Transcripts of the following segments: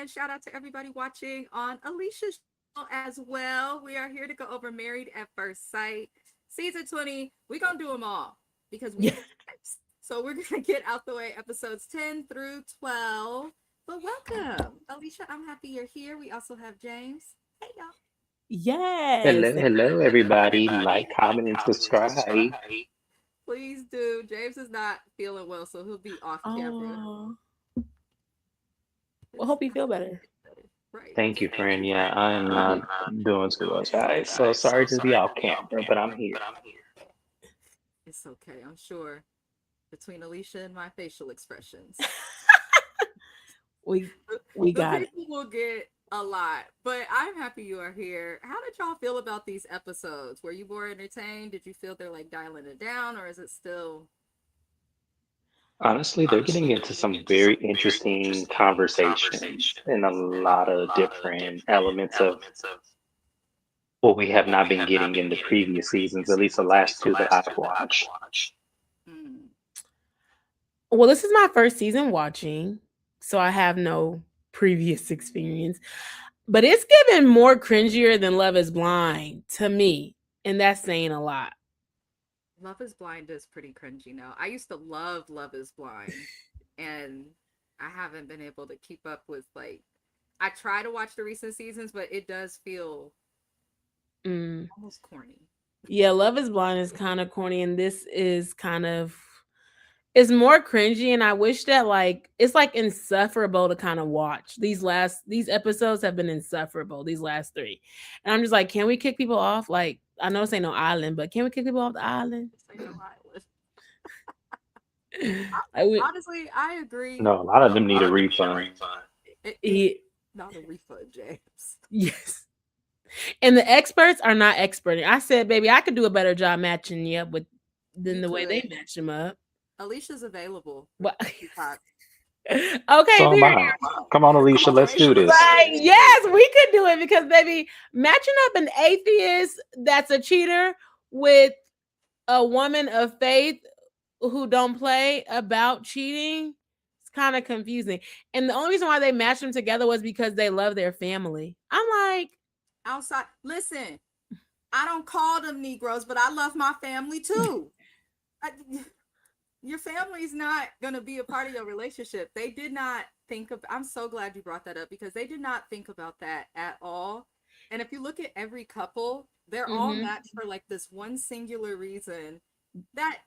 shout out to everybody watching on Alicia's channel as well. We are here to go over Married at First Sight, season 20. We're going to do them all because we Yeah. vibes. So we're going to get out the way episodes 10 through 12. But welcome, Alicia. I'm happy you're here. We also have James. Hey, y'all. Yes. Hello, hello, everybody. Like, comment, and subscribe. Please do. James is not feeling well, so he'll be off camera. Oh, well, hope you feel better. Right. Thank you, friend. Yeah, I am not doing too well, guys. So sorry to be off camera, but I'm here. It's okay. I'm sure between Alicia and my facial expressions, We the we the got it. people will get a lot. But I'm happy you are here. How did y'all feel about these episodes? Were you more entertained? Did you feel they're like dialing it down, or is it still? Honestly, they're getting into some very interesting conversations and a lot of different elements of what we have not been getting in the previous seasons, at least the last two that I've watched. Mm, Well, this is my first season watching, so I have no previous experience. But it's given more cringier than Love is Blind to me, and that's saying a lot. Love is Blind is pretty cringy now. I used to love Love is Blind, and I haven't been able to keep up with like. I try to watch the recent seasons, but it does feel Mm. almost corny. Yeah, Love is Blind is kind of corny, and this is kind of it's more cringy. And I wish that like it's like insufferable to kind of watch. These episodes have been insufferable. These last three, and I'm just like, can we kick people off? Like I know it's ain't no island, but can we kick people off the island? Say no Island. Like Honestly, I agree. No, a lot of them need a refund. he, Not a refund, James. yes. And the experts are not experting. I said, baby, I could do a better job matching you up with than You the way they could. match them up. Alicia's available. But Peacock. okay, So am period. I. Come on, Alicia, let's do this. Like, yes, we could do it because baby, matching up an atheist that's a cheater with a woman of faith who don't play about cheating, it's kind of confusing. And the only reason why they matched them together was because they love their family. I'm like, Outside. Listen, I don't call them Negroes, but I love my family too. I, your family's not going to be a part of your relationship. They did not think of, I'm so glad you brought that up because they did not think about that at all. And if you look at every couple, they're all mhm. matched for like this one singular reason that,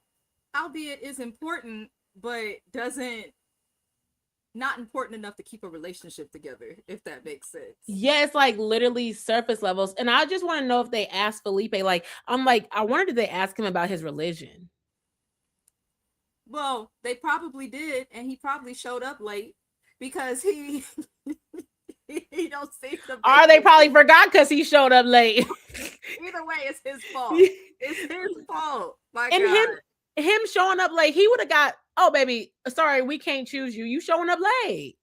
albeit is important, but doesn't, not important enough to keep a relationship together, if that makes sense. Yeah, it's like literally surface levels. And I just want to know if they asked Felipe, like, I'm like, I wonder did they ask him about his religion? Well, they probably did, and he probably showed up late because he he don't seem to Or they probably forgot because he showed up late. Either way, it's his fault. It's his fault. My And God. him showing up late, he would have got, oh baby, sorry, we can't choose you. You showing up late.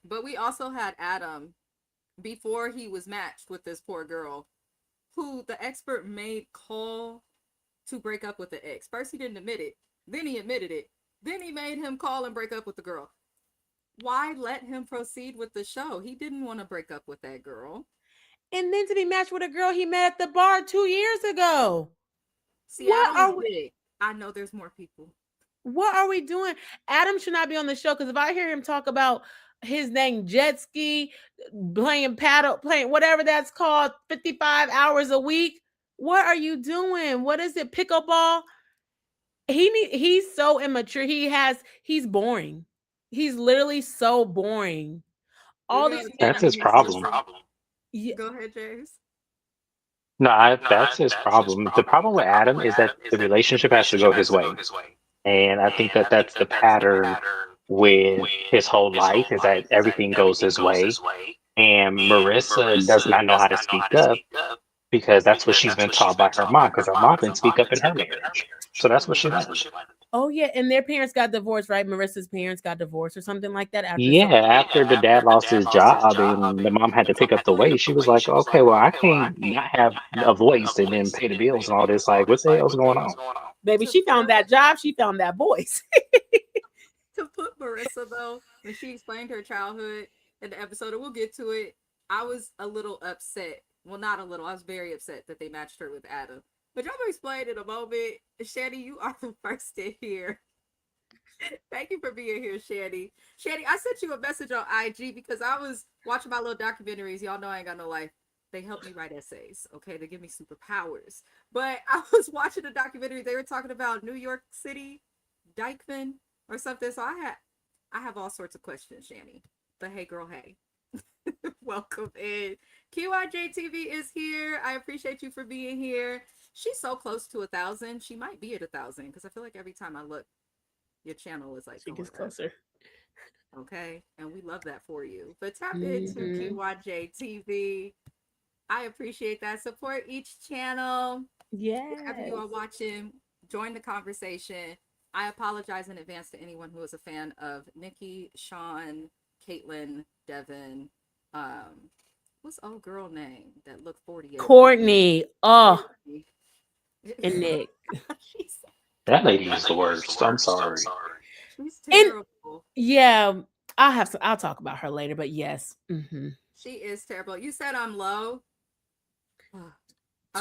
But we also had Adam before he was matched with this poor girl, who the expert made call to break up with the ex. First, he didn't admit it. Then he admitted it. Then he made him call and break up with the girl. Why let him proceed with the show? He didn't want to break up with that girl. And then to be matched with a girl he met at the bar 2 years ago. See, What Adam are was we? big. I know there's more people. What are we doing? Adam should not be on the show because if I hear him talk about his name jet ski, playing paddle, playing whatever that's called, 55 hours a week. What are you doing? What is it? Pickleball? He's so immature. He's boring. He's literally so boring. We're All gonna these get That's his into problem. yeah, Go ahead, James. No, that's his problem. The problem with Adam is that the relationship has to go his way. And I think that that's the pattern with his whole life is that everything goes his way. And Marissa does not know how to speak up because that's what she's been taught by her mom because her mom didn't speak up in her marriage. So that's what she learned. oh yeah, and their parents got divorced, right? Marissa's parents got divorced or something like that after Yeah, so after the dad lost his job and the mom had to pick up the weight, she was like, okay, well, I can't not have a voice and then pay the bills and all this. Like, what the hell's going on? baby, To she put found that job, she found that voice. to put Marissa though, when she explained her childhood, in the episode, and we'll get to it. I was a little upset. Well, not a little. I was very upset that they matched her with Adam. But y'all will explain in a moment. Shanny, you are the first in here. Thank you for being here, Shanny. Shanny, I sent you a message on IG because I was watching my little documentaries. Y'all know I ain't got no life. They help me write essays, okay? They give me superpowers. But I was watching a documentary. They were talking about New York City, Dykeman, or something. So I have all sorts of questions, Shanny. But hey, girl, hey. Welcome in. QYJ TV is here. I appreciate you for being here. She's so close to 1,000. She might be at 1,000 because I feel like every time I look, your channel is like She gets going up. closer. Okay, and we love that for you. But tap into QYJ TV. I appreciate that. Support each channel. Yes. Wherever you are watching, join the conversation. I apologize in advance to anyone who is a fan of Nikki, Sean, Caitlin, Devin. What's old girl name that looked 48? Courtney. Oh, Courtney. and Nick. That lady is the worst. I'm sorry. She's terrible. Yeah, I'll talk about her later, but yes. She is terrible. You said I'm low.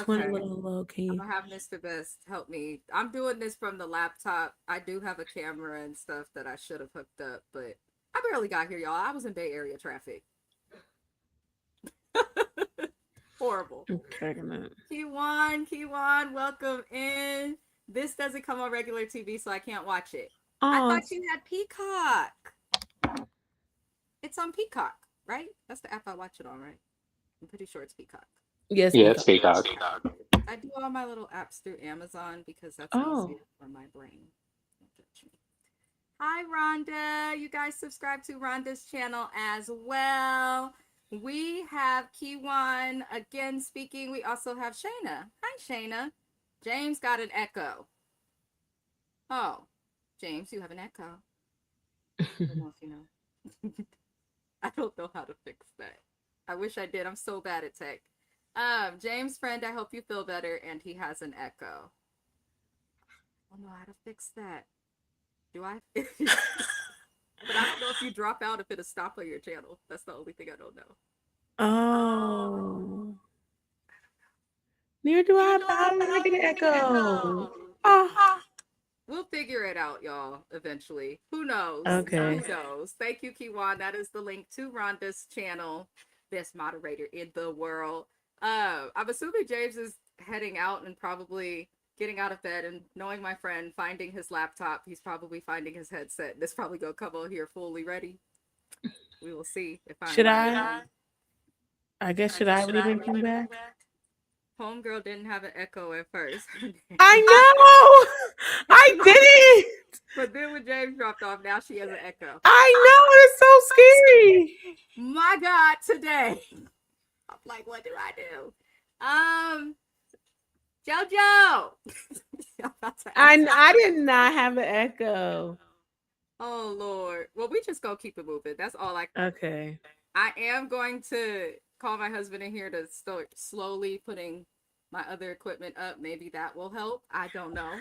Twin Okay. little low key. I'm gonna have Mr. Best help me. I'm doing this from the laptop. I do have a camera and stuff that I should have hooked up, but I barely got here, y'all. I was in Bay Area traffic. Horrible. Kiwan, welcome in. This doesn't come on regular TV, so I can't watch it. I thought you had Peacock. It's on Peacock, right? That's the app I watch it on, right? I'm pretty sure it's Peacock. Yes. Yeah, it's Peacock. I do all my little apps through Amazon because that's easier for my brain. Hi, Rhonda. You guys subscribe to Rhonda's channel as well. We have Kiwan again speaking. We also have Shayna. Hi, Shayna. James got an echo. Oh, James, you have an echo. I don't know if you know. I don't know how to fix that. I wish I did. I'm so bad at tech. James' friend, I hope you feel better, and he has an echo. I don't know how to fix that. Do I? But I don't know if you drop out if it'll stop on your channel. That's the only thing I don't know. Oh. Neither do I. How do I get an echo? Oh. We'll figure it out, y'all, eventually. Who knows? Okay. Who knows? Thank you, Kiwan. That is the link to Rhonda's channel. Best moderator in the world. I'm assuming James is heading out and probably getting out of bed, and knowing my friend, finding his laptop, he's probably finding his headset. This probably gonna come on here fully ready. We will see if I'm Should I leave and come back? Homegirl didn't have an echo at first. I know. I didn't. But then when James dropped off, now she has an echo. I know. It's so scary. My God, today. I'm like, what do I do? JoJo. I did not have an echo. Oh Lord. Well, we just go keep it moving. That's all I can. Okay. I am going to call my husband in here to start slowly putting my other equipment up. Maybe that will help. I don't know.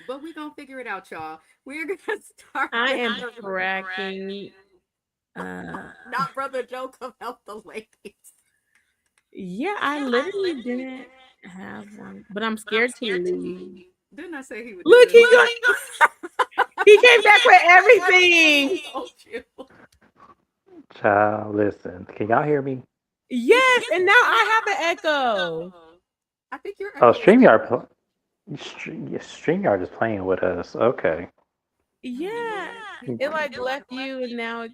But we're gonna figure it out, y'all. We're gonna start. I am cracking. Not Brother Joe, come help the ladies. Yeah, I literally didn't have one, but I'm scared to leave. Didn't I say he would? Look, he came back with everything. Child, listen. Can y'all hear me? Yes, and now I have an echo. I think you're. Oh, StreamYard. StreamYard is playing with us. Okay. Yeah, it like left you, and now,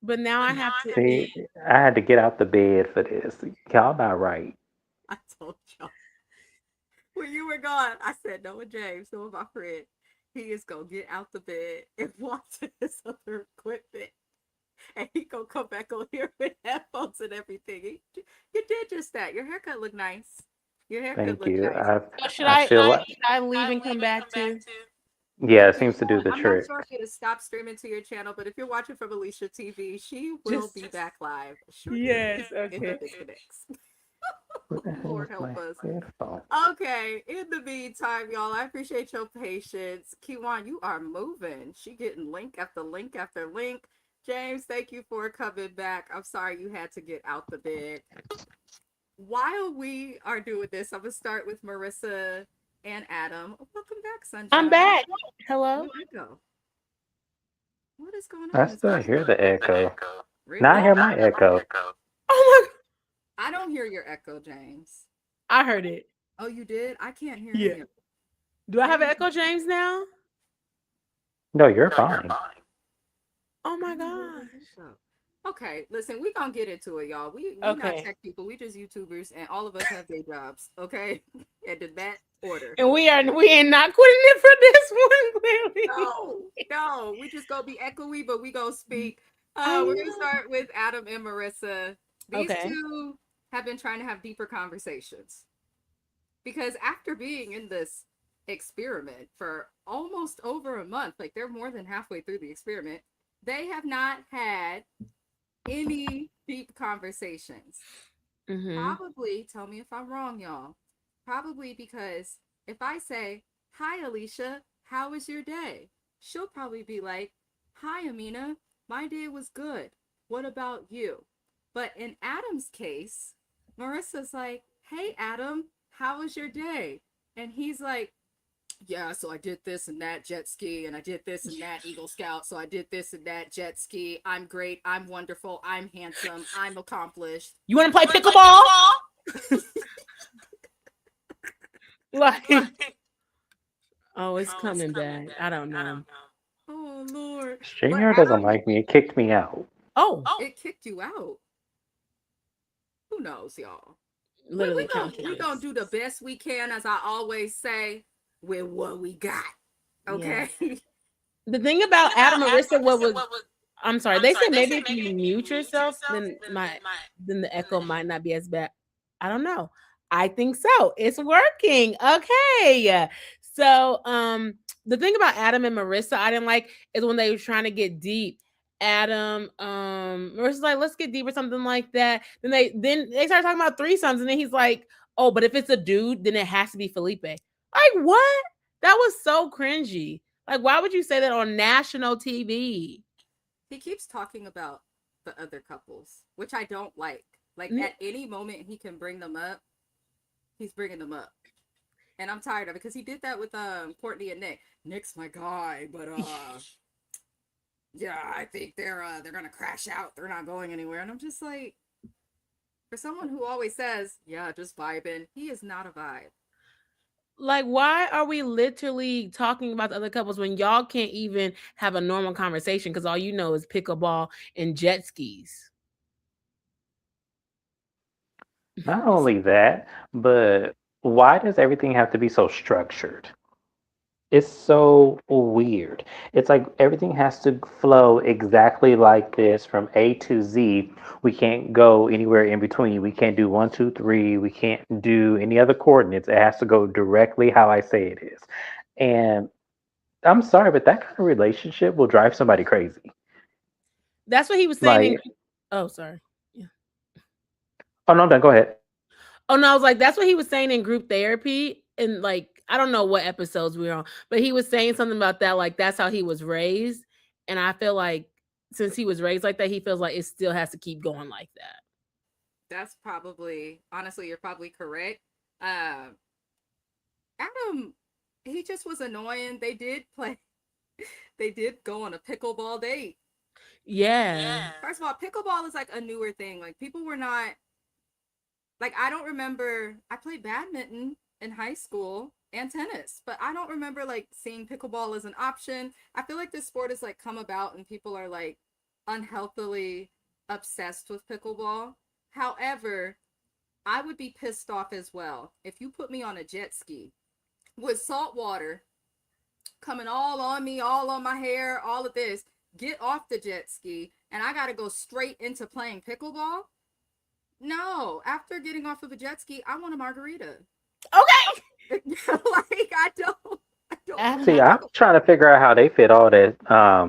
but now I have to. See, I had to get out the bed for this. Y'all not right. I told y'all. When you were gone, I said, Noah James, Noah my friend, he is going to get out the bed and watch his other equipment. And he going to come back on here with headphones and everything. You did just that. Your haircut looked nice. Your haircut Thank looked you. nice. Should feel I like, leave and come back too? yeah, it seems to do the I'm trick. not sure if you to stop streaming to your channel, but if you're watching from Alicia TV, she will be back live. Yes, If okay. it disconnects. What the hell Lord is my help us. headphone? Okay, in the meantime, y'all, I appreciate your patience. Kiwan, you are moving. She getting link after link after link. James, thank you for coming back. I'm sorry you had to get out the bed. While we are doing this, I'm gonna start with Marissa and Adam. Welcome back, Sunshine. I'm back. Hello. No echo. What is going I on? still hear the echo. Really? Now I hear my echo. Oh my! I don't hear your echo, James. I heard it. Oh, you did? I can't hear Yeah. you. Do I have an echo, James? Now? No, you're fine. Oh my gosh. Okay, listen, we gonna get into it, y'all. We not tech people, we just YouTubers, and all of us have day jobs, okay? And in that order. And we ain't not quitting it for this one, clearly. No, we just gonna be echoey, but we gonna speak. We're gonna start with Adam and Marissa. These two have been trying to have deeper conversations. Because after being in this experiment for almost over a month, like they're more than halfway through the experiment, they have not had any deep conversations. Probably, tell me if I'm wrong, y'all. Probably because if I say, "Hi, Alicia, how was your day?" She'll probably be like, "Hi, Amina, my day was good. What about you?" But in Adam's case, Marissa's like, "Hey, Adam, how was your day?" And he's like, "Yeah, so I did this and that jet ski, and I did this and that Eagle Scout, so I did this and that jet ski. I'm great, I'm wonderful, I'm handsome, I'm accomplished." You want to play pickleball? Like, oh, it's coming back. I don't know. Oh, Lord. StreamYard doesn't like me. It kicked me out. Oh. It kicked you out. Who knows, y'all? Literally, we gonna do the best we can, as I always say, with what we got. Okay. Yeah. The thing about Adam and Marissa, what was I'm sorry, they said maybe if you mute yourself, then the echo might not be as bad. I don't know. I think so. It's working. Okay. So the thing about Adam and Marissa I didn't like is when they were trying to get deep. Adam, Marissa's like, let's get deep or something like that. Then they started talking about threesomes, and then he's like, oh, but if it's a dude, then it has to be Felipe. Like, what? That was so cringy. Like, why would you say that on national TV? He keeps talking about the other couples, which I don't like. Like, at any moment he can bring them up, he's bringing them up. And I'm tired of it, because he did that with Courtney and Nick. Nick's my guy, but yeah, I think they're gonna crash out. They're not going anywhere. And I'm just like, for someone who always says, yeah, just vibing, he is not a vibe. Like, why are we literally talking about the other couples when y'all can't even have a normal conversation because all you know is pickleball and jet skis? Not only that, but why does everything have to be so structured? It's so weird. It's like everything has to flow exactly like this from A to Z. We can't go anywhere in between. We can't do 1, 2, 3. We can't do any other coordinates. It has to go directly how I say it is. And I'm sorry, but that kind of relationship will drive somebody crazy. That's what he was saying. Like, oh, sorry. Yeah. Oh, no, go ahead. Oh, no, I was like, that's what he was saying in group therapy. And like, I don't know what episodes we were on, but he was saying something about that. Like, that's how he was raised. And I feel like since he was raised like that, he feels like it still has to keep going like that. That's probably, honestly, you're probably correct. Adam, he just was annoying. They did go on a pickleball date. Yeah. First of all, pickleball is like a newer thing. Like, people were not, like, I don't remember, I played badminton in high school and tennis, but I don't remember like seeing pickleball as an option. I feel like this sport has like come about and people are like unhealthily obsessed with pickleball. However, I would be pissed off as well if you put me on a jet ski with salt water coming all on me, all on my hair, all of this, get off the jet ski, and I gotta go straight into playing pickleball. No, after getting off of a jet ski, I want a margarita. Okay. Like, I don't. See, I'm trying to figure out how they fit all that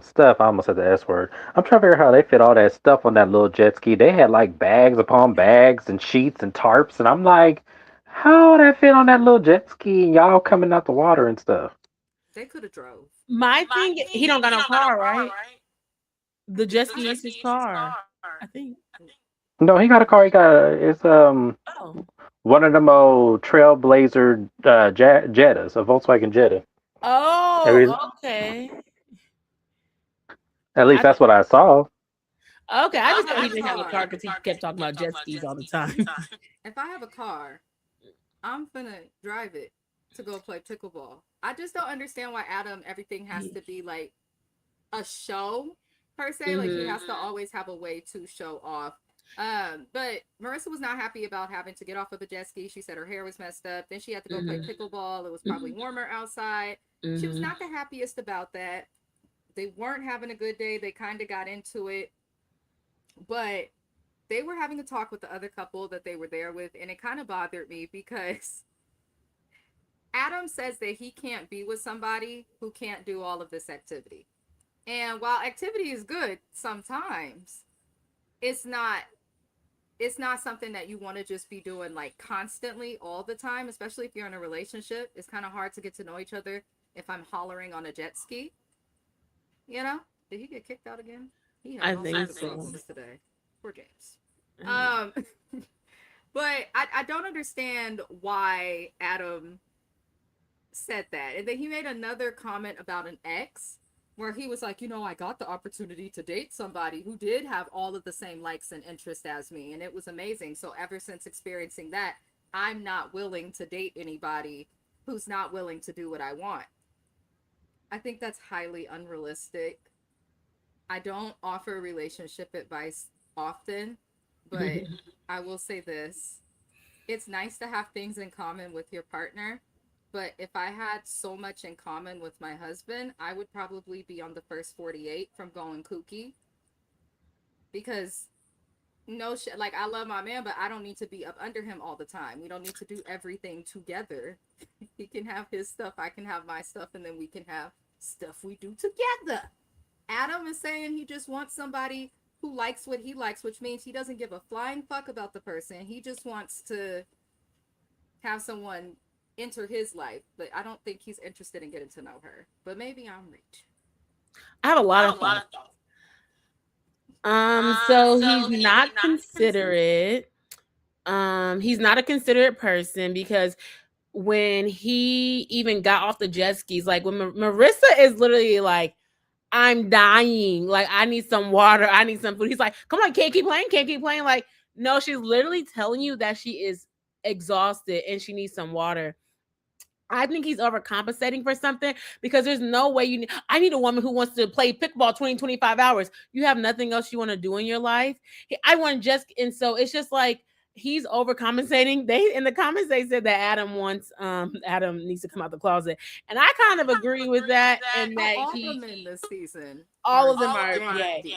stuff. I almost said the S word. I'm trying to figure out how they fit all that stuff on that little jet ski. They had like bags upon bags and sheets and tarps, and I'm like, how that fit on that little jet ski and y'all coming out the water and stuff? They could have drove. My thing, he don't got no car, right? The jet ski is his car, I think. No, he got a car. He got it's Oh. one of them old Trailblazer Jettas, a Volkswagen Jetta. Every, Oh, okay. at least I that's what I saw. Okay, I just thought he didn't have a car because he kept talking about jet skis all the time. If I have a car, I'm finna drive it to go play pickleball. I just don't understand why Adam everything has to be like a show per se. Like he has to always have a way to show off. But Marissa was not happy about having to get off of the jet ski. She said her hair was messed up. Then she had to go play pickleball. It was probably warmer outside. She was not the happiest about that. They weren't having a good day. They kind of got into it. But they were having a talk with the other couple that they were there with, and it kind of bothered me because Adam says that he can't be with somebody who can't do all of this activity. And while activity is good sometimes, it's not something that you want to just be doing like constantly all the time, especially if you're in a relationship. It's kind of hard to get to know each other if I'm hollering on a jet ski. You know? Did he get kicked out again? He had all kinds of problems today. Poor James. But I don't understand why Adam said that. And then he made another comment about an ex where he was like, I got the opportunity to date somebody who did have all of the same likes and interests as me, and it was amazing. So ever since experiencing that, I'm not willing to date anybody who's not willing to do what I want. I think that's highly unrealistic. I don't offer relationship advice often, but I will say this. It's nice to have things in common with your partner, but if I had so much in common with my husband, I would probably be on the first 48 from going kooky. Because no shit, like I love my man, but I don't need to be up under him all the time. We don't need to do everything together. He can have his stuff, I can have my stuff, and then we can have stuff we do together. Adam is saying he just wants somebody who likes what he likes, which means he doesn't give a flying fuck about the person. He just wants to have someone enter his life, but I don't think he's interested in getting to know her. But maybe I'm reaching. I have a lot of thoughts. So he's not considerate. He's not a considerate person because when he even got off the jet skis, like when Marissa is literally like, I'm dying. Like, I need some water. I need some food. He's like, come on, can't keep playing. Like, no, she's literally telling you that she is exhausted and she needs some water. I think he's overcompensating for something because there's no way I need a woman who wants to play pickleball 20-25 hours. You have nothing else you want to do in your life. I want and so it's just like he's overcompensating. They in the comments they said that Adam needs to come out the closet, and I kind of agree with that. And that all of them in this season, all of them are gay.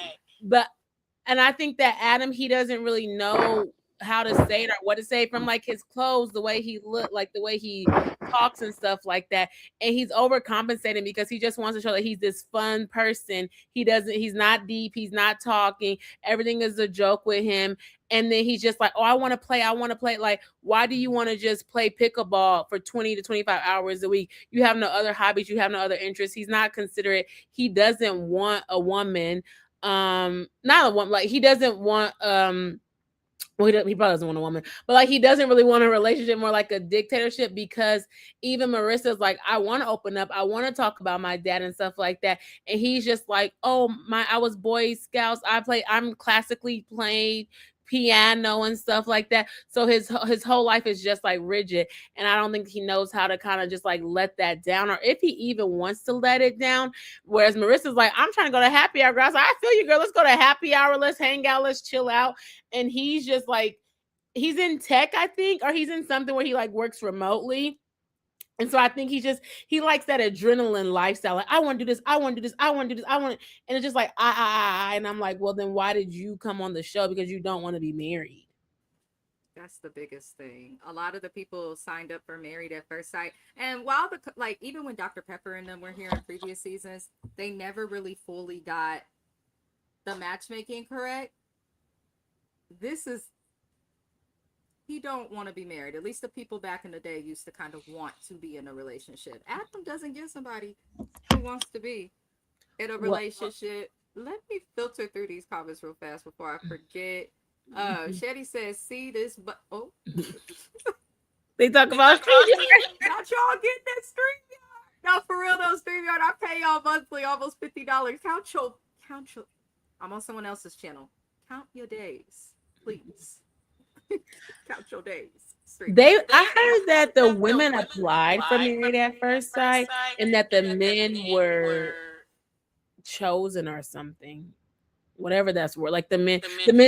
And I think that Adam, he doesn't really know how to say it or what to say from like his clothes, the way he looked, like the way he talks and stuff like that. And he's overcompensating because he just wants to show that he's this fun person. He's not deep. He's not talking. Everything is a joke with him. And then he's just like, oh, I want to play. Like, why do you want to just play pickleball for 20 to 25 hours a week? You have no other hobbies. You have no other interests. He's not considerate. He doesn't want a woman. Not a woman. Like he doesn't want, well, he probably doesn't want a woman, but like he doesn't really want a relationship, more like a dictatorship, because even Marissa's like, I want to open up, I want to talk about my dad and stuff like that, and he's just like, oh my, I was Boy Scouts, I'm classically played piano and stuff like that. So his whole life is just like rigid, and I don't think he knows how to kind of just like let that down, or if he even wants to let it down. Whereas Marissa's like, I'm trying to go to happy hour, girl. So I feel you, girl. Let's go to happy hour. Let's hang out. Let's chill out. And he's just like, he's in tech, I think, or he's in something where he like works remotely. And so I think he likes that adrenaline lifestyle. Like, I want to do this. I want to do this. I want to do this. And it's just like, and I'm like, well, then why did you come on the show? Because you don't want to be married. That's the biggest thing. A lot of the people signed up for Married at First Sight. And while even when Dr. Pepper and them were here in previous seasons, they never really fully got the matchmaking correct. He don't want to be married. At least the people back in the day used to kind of want to be in a relationship. Adam doesn't get somebody who wants to be in a relationship let me filter through these comments real fast before I forget. Shetty says, "See this, but oh, They talk about not y'all getting that StreamYard. No, for real though, StreamYard. I pay y'all monthly, almost $50. Count your. I'm on someone else's channel. Count your days, please. Count your days. I heard that the women applied for Married at First Sight and that the men were chosen or something. Whatever that's word. Like the men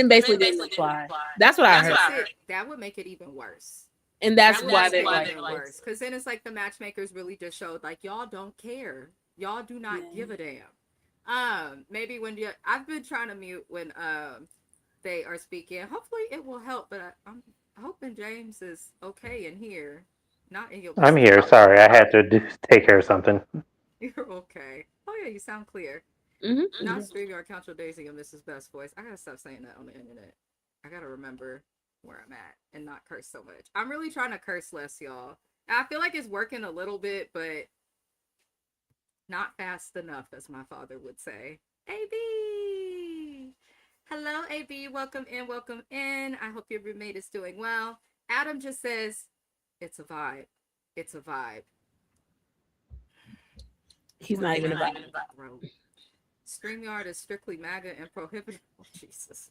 basically didn't apply. That's what I heard. That would make it even worse. And that's why they like worse. Because then it's like the matchmakers really just showed like y'all don't care. Y'all do not give a damn. Maybe when I've been trying to mute when they are speaking. Hopefully it will help, but I'm hoping James is okay in here. Not in your I'm here. Sorry, I had to take care of something. You're okay. Oh yeah, you sound clear. Mm-hmm. Not StreamYard, count your days in your Mrs. Best voice. I gotta stop saying that on the internet. I gotta remember where I'm at and not curse so much. I'm really trying to curse less, y'all. I feel like it's working a little bit, but not fast enough, as my father would say. AB! Hello, AB. Welcome in, welcome in. I hope your roommate is doing well. Adam just says, it's a vibe. It's a vibe. He's not even a vibe. StreamYard is strictly MAGA and prohibited. Oh, Jesus.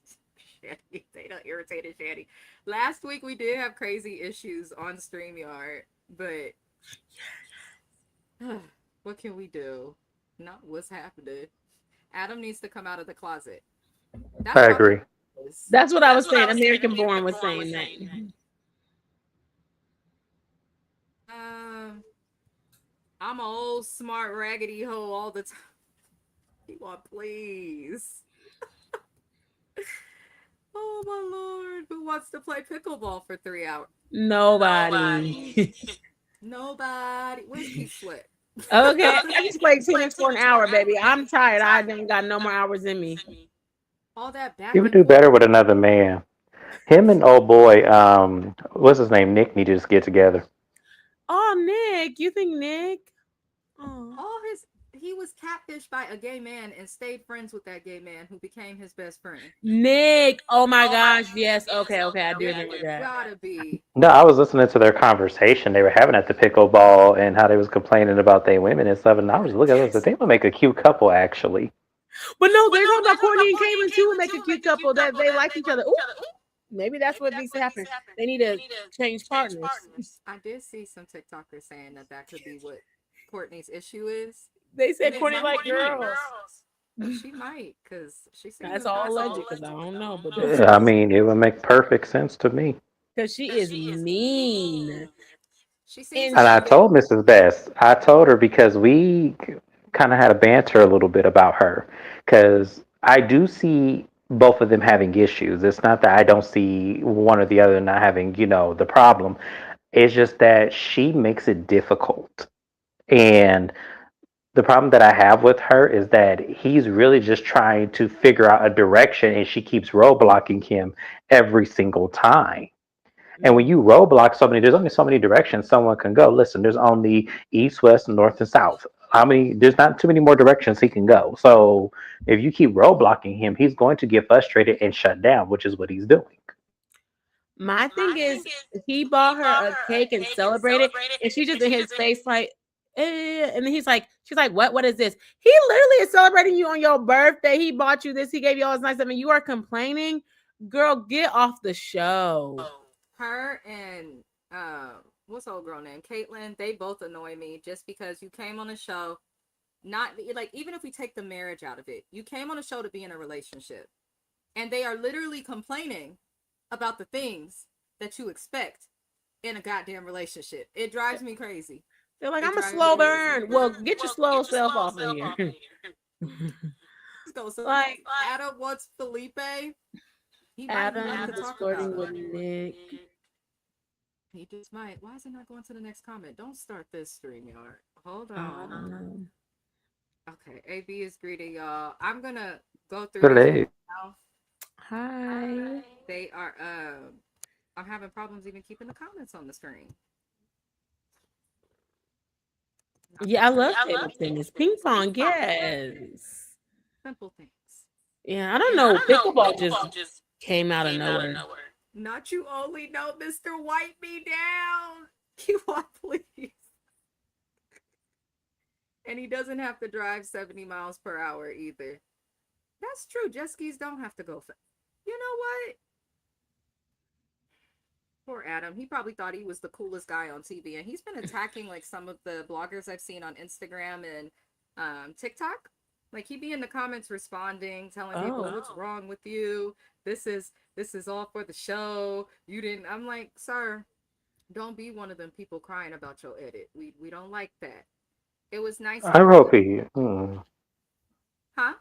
Shanny. They done irritated Shanny. Last week we did have crazy issues on StreamYard, but what can we do? Not what's happening. Adam needs to come out of the closet. I agree. That's what I was saying. American Born was saying that. I'm an old smart raggedy hoe all the time. Please. Oh my lord. Who wants to play pickleball for 3 hours? Nobody. Nobody. Where's Keith Sweat? Okay. I just played tennis for an hour, baby. I'm tired. I done got no more hours in me. All that back. You would do better with another man. Him and old boy, what's his name? Nick need to just get together. Oh, Nick. You think Nick? Oh. He was catfished by a gay man and stayed friends with that gay man who became his best friend. Nick. Oh my gosh. Yes. Okay. I do remember that. Gotta be. No, I was listening to their conversation they were having at the pickleball and how they was complaining about their women and stuff. And I was looking at this, they would make a cute couple actually. But no, they're talking about Courtney and Caitlyn too would make a cute couple that they like each other. Ooh, maybe that's what needs to happen. They need to change partners. I did see some TikTokers saying that could be what Courtney's issue is. They said Courtney like girls. She might, because she seems that's all alleged, because I don't know. But I mean, it would make perfect sense to me. Because she is mean. And I told Mrs. Best, I told her because we kind of had a banter a little bit about her. Because I do see both of them having issues. It's not that I don't see one or the other not having, the problem. It's just that she makes it difficult. And the problem that I have with her is that he's really just trying to figure out a direction and she keeps roadblocking him every single time. And when you roadblock there's only so many directions someone can go. Listen, there's only east, west, north, and south. There's not too many more directions he can go. So if you keep roadblocking him, he's going to get frustrated and shut down, which is what he's doing. My thing is, he bought her a cake and celebrated, and she just in his face like, and then she's like, what is this? He literally is celebrating you on your birthday. He bought you this. He gave you all this nice stuff, and you are complaining. Girl, get off the show. Her and what's the old girl name? Caitlyn. They both annoy me just because you came on a show. Not like, even if we take the marriage out of it, you came on a show to be in a relationship, and they are literally complaining about the things that you expect in a goddamn relationship. It drives me crazy. They're like, I'm a slow burn. Well, get your slow self off of here. Like, Adam wants Felipe. Adam is flirting with Nick. He just might. Why is it not going to the next comment? Don't start this StreamYard. Hold on. Okay, AB is greeting y'all. I'm gonna go through this now. Hi. They are I'm having problems even keeping the comments on the screen. Yeah, I love table tennis. Ping pong, yes. Simple things. Yeah, I don't know. Pickleball just came out of nowhere. Not you only know Mr. Wipe Me Down. You want please. And he doesn't have to drive 70 miles per hour either. That's true. Jet skis don't have to go fast. You know what? Poor Adam. He probably thought he was the coolest guy on TV. And he's been attacking like some of the bloggers I've seen on Instagram and TikTok. Like he'd be in the comments responding, telling people what's wrong with you. This is all for the show. You didn't. I'm like, sir, don't be one of them people crying about your edit. We don't like that. It was nice. I hope he. Huh?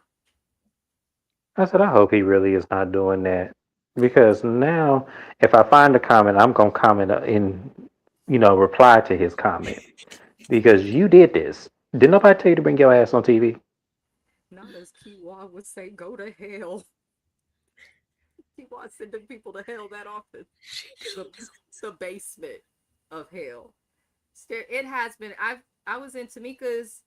I said I hope he really is not doing that, because now if I find a comment, I'm gonna comment in, reply to his comment, because you did this. Did nobody tell you to bring your ass on TV? Not as Kiwa would say, go to hell. Kiwa sending people to hell that often. The basement of hell. It has been. I was in Tamika's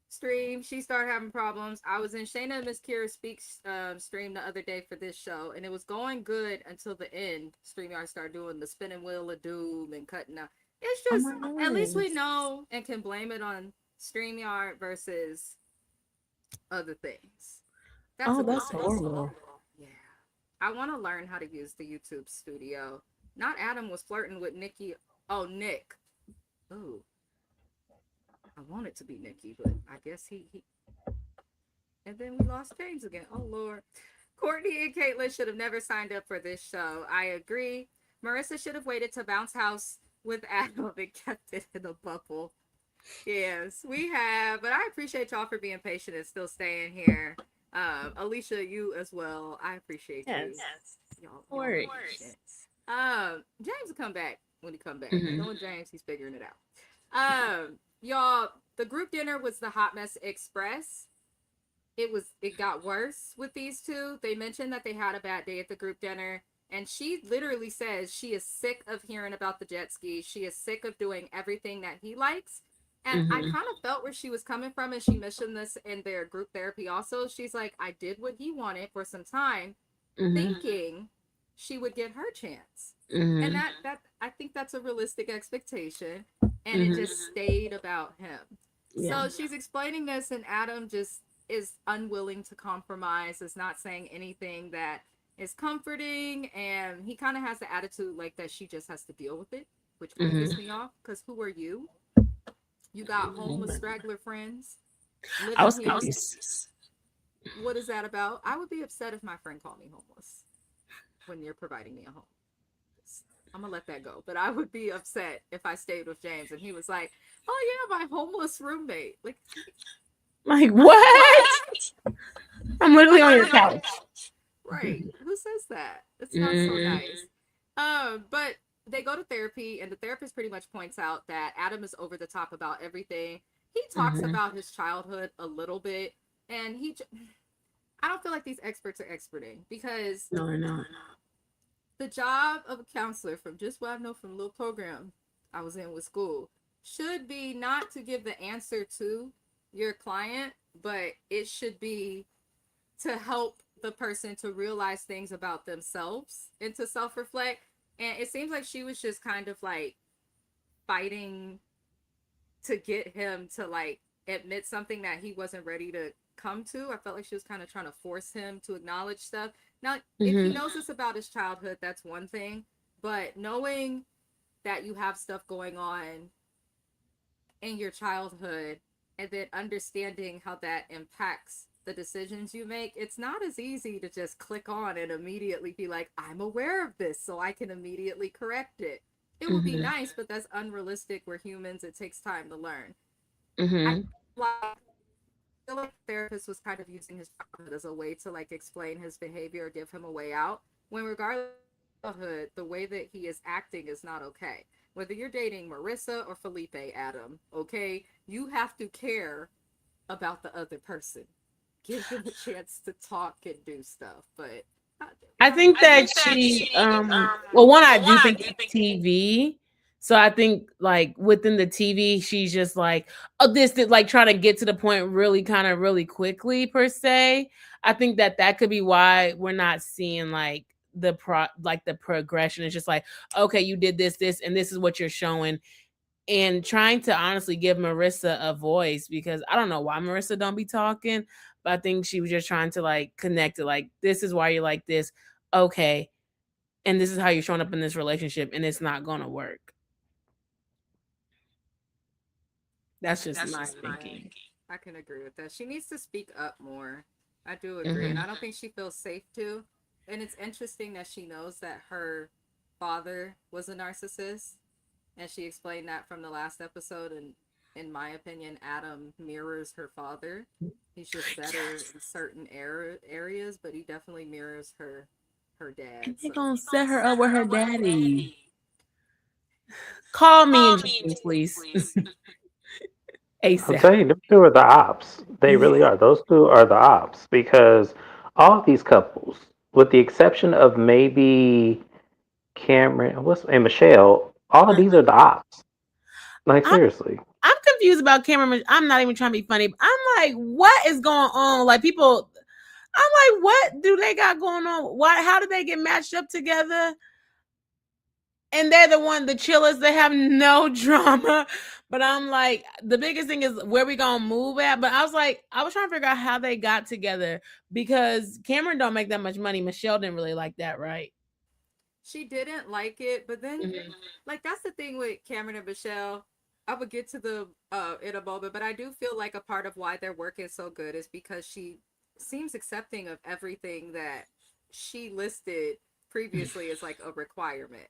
stream. She started having problems. I was in Shayna and Miss Kira Speaks stream the other day for this show, and it was going good until the end. StreamYard started doing the spinning wheel of doom and cutting out. It's just, at least we know and can blame it on StreamYard versus other things. That's horrible. Yeah. I want to learn how to use the YouTube studio. Not Adam was flirting with Nikki. Oh, Nick. Oh. I want it to be Nikki, but I guess he. And then we lost James again. Oh, Lord. Courtney and Caitlin should have never signed up for this show. I agree. Marissa should have waited to bounce house with Adam and kept it in a bubble. Yes, we have. But I appreciate y'all for being patient and still staying here. Alicia, you as well. I appreciate you. Yes. Y'all Worries. James will come back when he come back. Knowing James, he's figuring it out. Y'all, the group dinner was the Hot Mess Express. It got worse with these two. They mentioned that they had a bad day at the group dinner, and she literally says she is sick of hearing about the jet ski. She is sick of doing everything that he likes. And I kind of felt where she was coming from, and she mentioned this in their group therapy also. She's like, I did what he wanted for some time, thinking she would get her chance. And that I think that's a realistic expectation. And it just stayed about him. Yeah. So she's explaining this, and Adam just is unwilling to compromise, is not saying anything that is comforting, and he kind of has the attitude like that she just has to deal with it, which pisses me off, because who are you? You got homeless straggler friends. I was What is that about? I would be upset if my friend called me homeless when you're providing me a home. I'm gonna let that go, but I would be upset if I stayed with James and he was like, "Oh yeah, my homeless roommate." Like what? I'm literally on your couch. Right? Who says that? It's not so nice. But they go to therapy, and the therapist pretty much points out that Adam is over the top about everything. He talks about his childhood a little bit, and I don't feel like these experts are experting, because No. The job of a counselor, from just what I know from a little program I was in with school, should be not to give the answer to your client, but it should be to help the person to realize things about themselves and to self-reflect. And it seems like she was just kind of like fighting to get him to like admit something that he wasn't ready to come to. I felt like she was kind of trying to force him to acknowledge stuff. Now, if he knows this about his childhood, that's one thing. But knowing that you have stuff going on in your childhood, and then understanding how that impacts the decisions you make, it's not as easy to just click on and immediately be like, I'm aware of this, so I can immediately correct it. It would be nice, but that's unrealistic. We're humans. It takes time to learn. I feel like the therapist was kind of using his childhood as a way to like explain his behavior or give him a way out, when regardless of childhood, the way that he is acting is not okay. Whether you're dating Marissa or Felipe, Adam, okay, you have to care about the other person. Give them a chance to talk and do stuff. But I think that she, well, one, I do think it's TV. So I think like within the TV, she's just like, oh, this like trying to get to the point really kind of really quickly per se. I think that could be why we're not seeing like the progression. It's just like, okay, you did this, and this is what you're showing. And trying to honestly give Marissa a voice, because I don't know why Marissa don't be talking, but I think she was just trying to like connect it. Like, this is why you're like this. Okay. And this is how you're showing up in this relationship, and it's not going to work. That's just my thinking. I can agree with that. She needs to speak up more. I do agree. And I don't think she feels safe to. And it's interesting that she knows that her father was a narcissist. And she explained that from the last episode. And in my opinion, Adam mirrors her father. He's just better in certain areas, but he definitely mirrors her dad. And they're going to set her up with her daddy. Call me in June, please. I'm ASAP. saying them two are the ops. They really are. Those two are the ops because all of these couples, with the exception of maybe Cameron and Michelle, all of these are the ops. Like seriously. I'm confused about Cameron. I'm not even trying to be funny. But I'm like, what is going on? Like people, I'm like, what do they got going on? Why? How did they get matched up together? And they're the chillers. They have no drama. But I'm like, the biggest thing is where we gonna move at. But I was trying to figure out how they got together, because Cameron don't make that much money. Michelle didn't really like that, right? She didn't like it, but then like that's the thing with Cameron and Michelle. I would get to the in a moment, but I do feel like a part of why their work is so good is because she seems accepting of everything that she listed previously as like a requirement.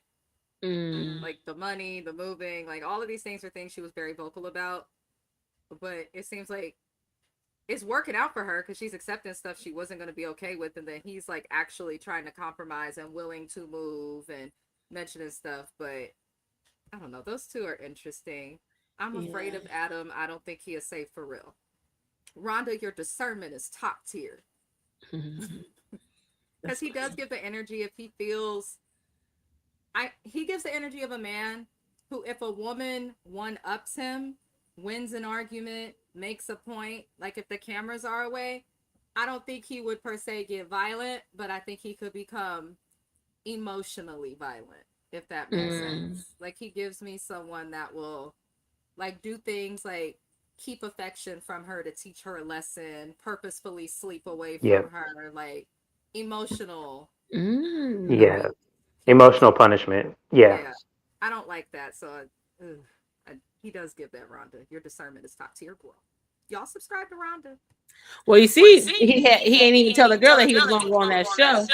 Like the money, the moving, like all of these things are things she was very vocal about. But it seems like it's working out for her because she's accepting stuff she wasn't going to be okay with, and then he's like actually trying to compromise and willing to move and mentioning stuff. But I don't know, those two are interesting. I'm afraid of Adam. I don't think he is safe for real. Rhonda, your discernment is top tier because he does give the energy. If he feels he gives the energy of a man who, if a woman one-ups him, wins an argument, makes a point, like if the cameras are away, I don't think he would per se get violent, but I think he could become emotionally violent, if that makes sense. Like he gives me someone that will like do things like keep affection from her to teach her a lesson, purposefully sleep away from her, like emotional. Yeah. Emotional punishment. Yeah. I don't like that. So he does give that. Rhonda, your discernment is top tier, girl. Y'all subscribe to Rhonda. Well, you see, he ain't even tell the girl that he was going to go on that show.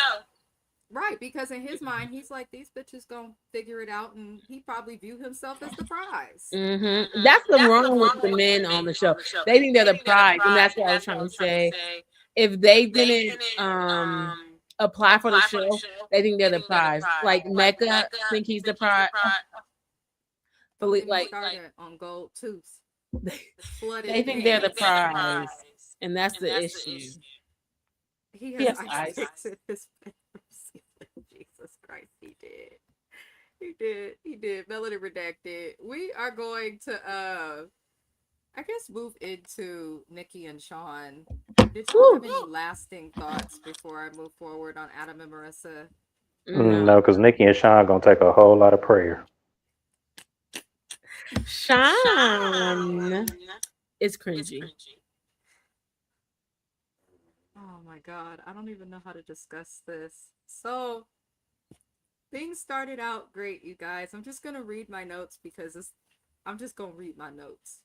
Right, because in his mind, he's like, these bitches gonna figure it out, and he probably view himself as the prize. That's the wrong with the men on the show. They think they're the prize, and that's what I was trying to say. If they didn't apply for the show, they think they're the prize. Like Mecca think he's the prize. Like on gold tooth. They think they're the prize, and that's the issue. He has ice picks in his Jesus Christ, he did. Melody redacted. We are going to I guess move into Nikki and Sean. Did you have any lasting thoughts before I move forward on Adam and Marissa? No, because Nikki and Sean gonna take a whole lot of prayer. Sean is cringy. Oh my god, I don't even know how to discuss this. So things started out great, you guys. I'm just gonna read my notes because I'm just gonna read my notes.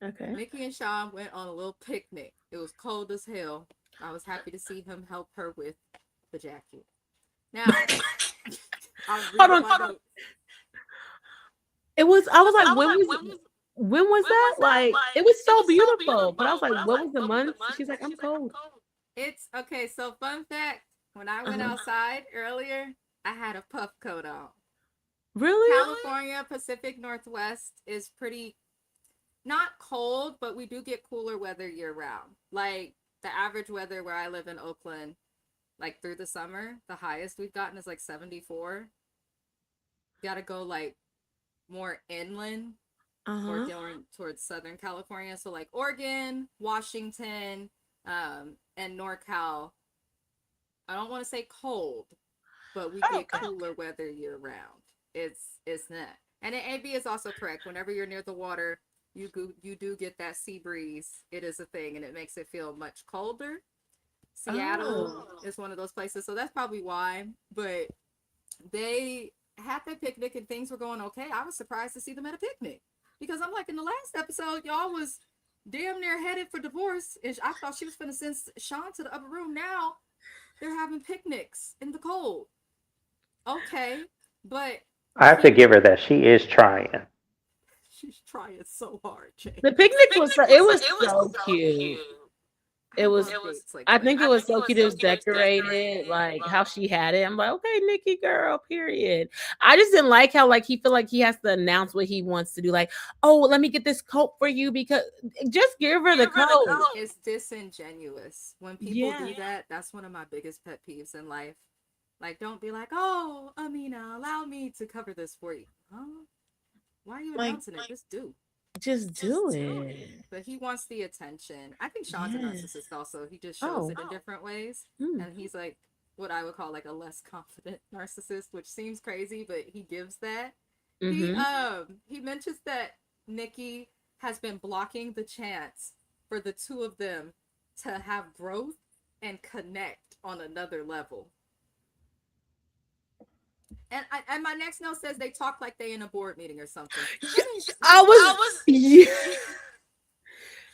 Okay. Nikki and Sean went on a little picnic. It was cold as hell. I was happy to see him help her with the jacket. Now, hold on. I was like, when was that? Like, it was so beautiful. But I was like, what was the month? She's like, I'm cold. It's okay. So fun fact, when I went outside earlier, I had a puff coat on. Really? California, Pacific Northwest is pretty not cold, but we do get cooler weather year round. Like the average weather where I live in Oakland, like through the summer, the highest we've gotten is like 74. gotta go like more inland or Uh-huh. going towards Southern California. So like Oregon, Washington, and NorCal. I don't want to say cold, but we Oh, get cooler weather year round. It's not. And then AB is also correct. Whenever you're near the water, you do get that sea breeze. It is a thing, and it makes it feel much colder. Seattle is one of those places, so that's probably why. But they had their picnic and things were going okay. I was surprised to see them at a picnic because I'm like, in the last episode, y'all was damn near headed for divorce, and I thought she was gonna send Sean to the upper room. Now they're having picnics in the cold. Okay, but I have to give her that she is trying. she's trying so hard, Jay. the picnic was it was so cute. It was. I think it was so cute. It was decorated, like how she had it. I'm like, okay, Nikki girl, period. I just didn't like how like he feel like he has to announce what he wants to do. Like, oh, let me get this coat for you because just give her the coat. It's disingenuous when people Yeah. do that. That's one of my biggest pet peeves in life. Like, don't be like, oh, Amina, allow me to cover this for you. Huh? Why are you Like, announcing it? Just do. just do it. But he wants the attention. I think Sean's a Yes. narcissist also. He just shows Oh. it in different ways. Hmm. And he's like what I would call like a less confident narcissist, which seems crazy, but he gives that. He mentions that Nikki has been blocking the chance for the two of them to have growth and connect on another level. And my next note says they talk like they in a board meeting or something. I was.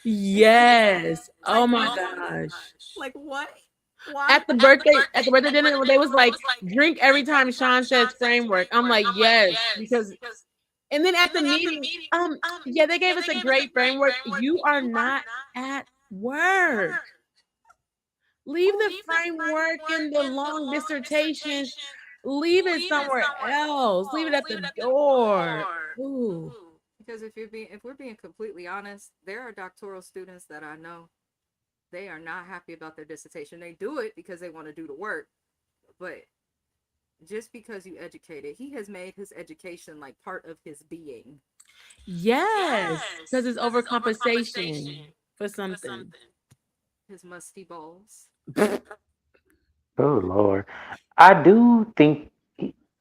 Yes. Oh my gosh. Like what? Why? At the birthday dinner, they was like, drink every time Sean says framework. I'm like, yes, because and then at the meeting, yeah, they gave us a great framework. You are not at work. Leave the framework and the long dissertation. Leave it somewhere else. Leave it at the door. Ooh. Because if we're being completely honest, there are doctoral students that I know, they are not happy about their dissertation. They do it because they want to do the work, but just because you educated, he has made his education like part of his being. Yes, because it's overcompensation for something. His musty balls. Oh Lord, I do think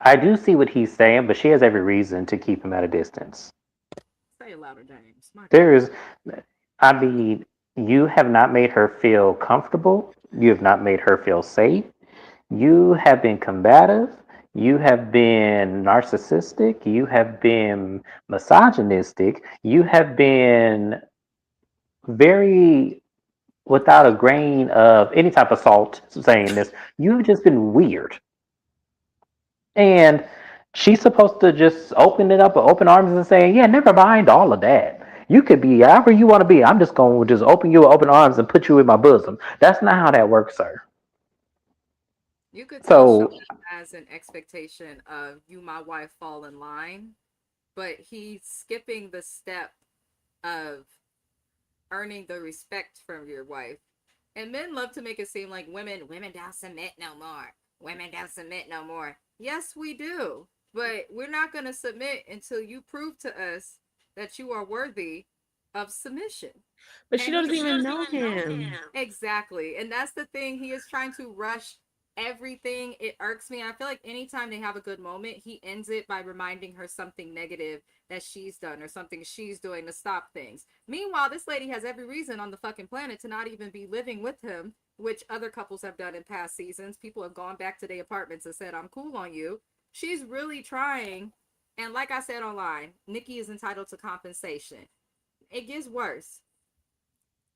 I do see what he's saying, but she has every reason to keep him at a distance. Say it louder, James. There is, I mean, you have not made her feel comfortable. You have not made her feel safe. You have been combative. You have been narcissistic. You have been misogynistic. You have been very without a grain of any type of salt saying this. You've just been weird. And she's supposed to just open it up with open arms and say, yeah, never mind all of that. You could be however you want to be. I'm just going to just open you with open arms and put you in my bosom. That's not how that works, sir. You could tell So, Sean has an expectation of you, my wife, fall in line, but he's skipping the step of earning the respect from your wife. And men love to make it seem like women don't submit no more. Women don't submit no more. Yes, we do. But we're not going to submit until you prove to us that you are worthy of submission. But she doesn't even know him. Exactly. And that's the thing. He is trying to rush everything. It irks me. I feel like anytime they have a good moment, he ends it by reminding her something negative that she's done or something she's doing to stop things. Meanwhile, this lady has every reason on the fucking planet to not even be living with him, which other couples have done in past seasons. People have gone back to their apartments and said, I'm cool on you. She's really trying. And like I said online, Nikki is entitled to compensation. It gets worse.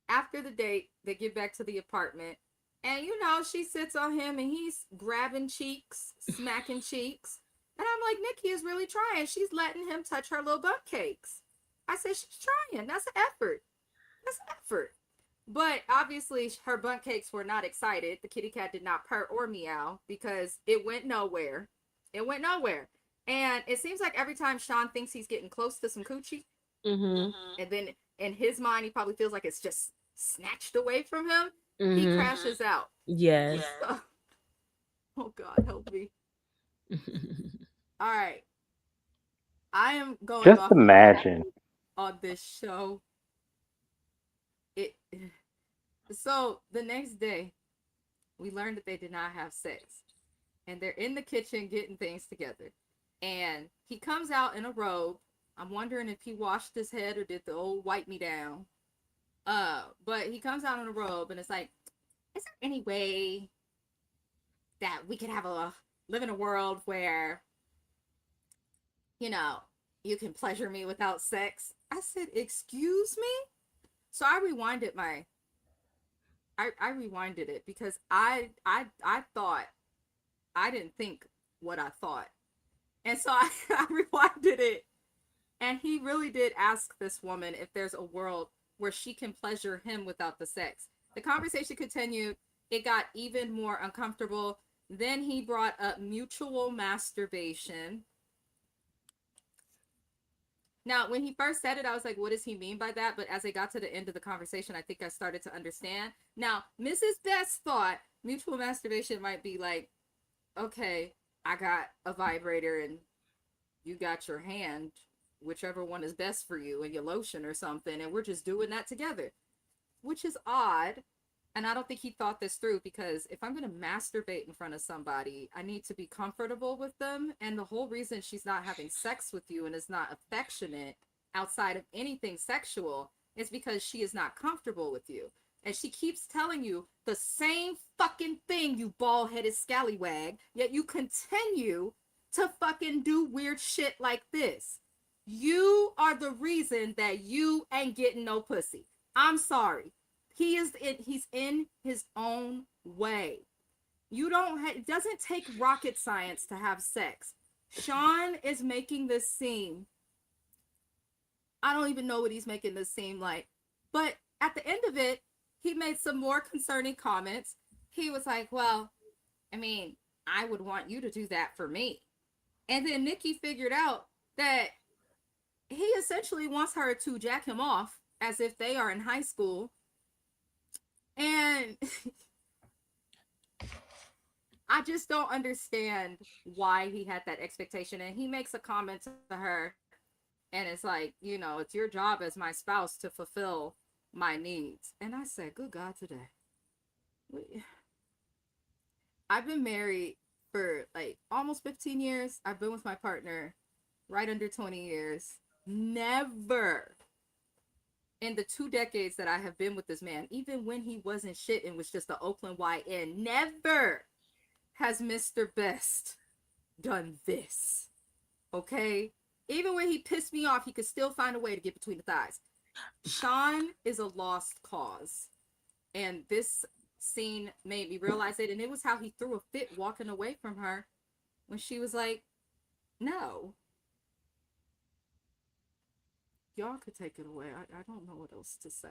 After the date, they get back to the apartment. And, she sits on him and he's grabbing cheeks, smacking cheeks. And I'm like, Nikki is really trying. She's letting him touch her little butt cakes. I said, she's trying. That's an effort. But obviously, her butt cakes were not excited. The kitty cat did not purr or meow because it went nowhere. And it seems like every time Sean thinks he's getting close to some coochie, and then in his mind, he probably feels like it's just snatched away from him. He crashes out. Yes. Oh God, help me. All right. I am going Just off imagine. on this show. It so the next day we learned that they did not have sex. And they're in the kitchen getting things together. And he comes out in a robe. I'm wondering if he washed his head or did the old wipe me down. But he comes out in a robe and it's like, is there any way that we could live in a world where, you know, you can pleasure me without sex? I said, excuse me? So I rewinded it because I thought I didn't think what I thought. And so I rewinded it. And he really did ask this woman if there's a world where she can pleasure him without the sex. The conversation continued. It got even more uncomfortable. Then he brought up mutual masturbation. Now, when he first said it, I was like, what does he mean by that? But as I got to the end of the conversation, I think I started to understand. Now, Mrs. Best thought mutual masturbation might be like, okay, I got a vibrator and you got your hand, whichever one is best for you, and your lotion or something, and we're just doing that together, which is odd. And I don't think he thought this through, because if I'm going to masturbate in front of somebody, I need to be comfortable with them. And the whole reason she's not having sex with you and is not affectionate outside of anything sexual is because she is not comfortable with you. And she keeps telling you the same fucking thing, you bald-headed scallywag, yet you continue to fucking do weird shit like this. You are the reason that you ain't getting no pussy. I'm sorry. He's in his own way. It doesn't take rocket science to have sex. Sean is making this seem, I don't even know what he's making this seem like. But at the end of it, he made some more concerning comments. He was like, well, I mean, I would want you to do that for me. And then Nikki figured out that he essentially wants her to jack him off as if they are in high school. And I just don't understand why he had that expectation. And he makes a comment to her, and it's like, it's your job as my spouse to fulfill my needs. And I said, good God, today. I've been married for like almost 15 years. I've been with my partner right under 20 years. Never in the 2 decades that I have been with this man, even when he wasn't shit and was just the Oakland YN, never has Mr. Best done this. Okay? Even when he pissed me off, he could still find a way to get between the thighs. Sean is a lost cause. And this scene made me realize it. And it was how he threw a fit walking away from her when she was like, no. Y'all could take it away. I don't know what else to say.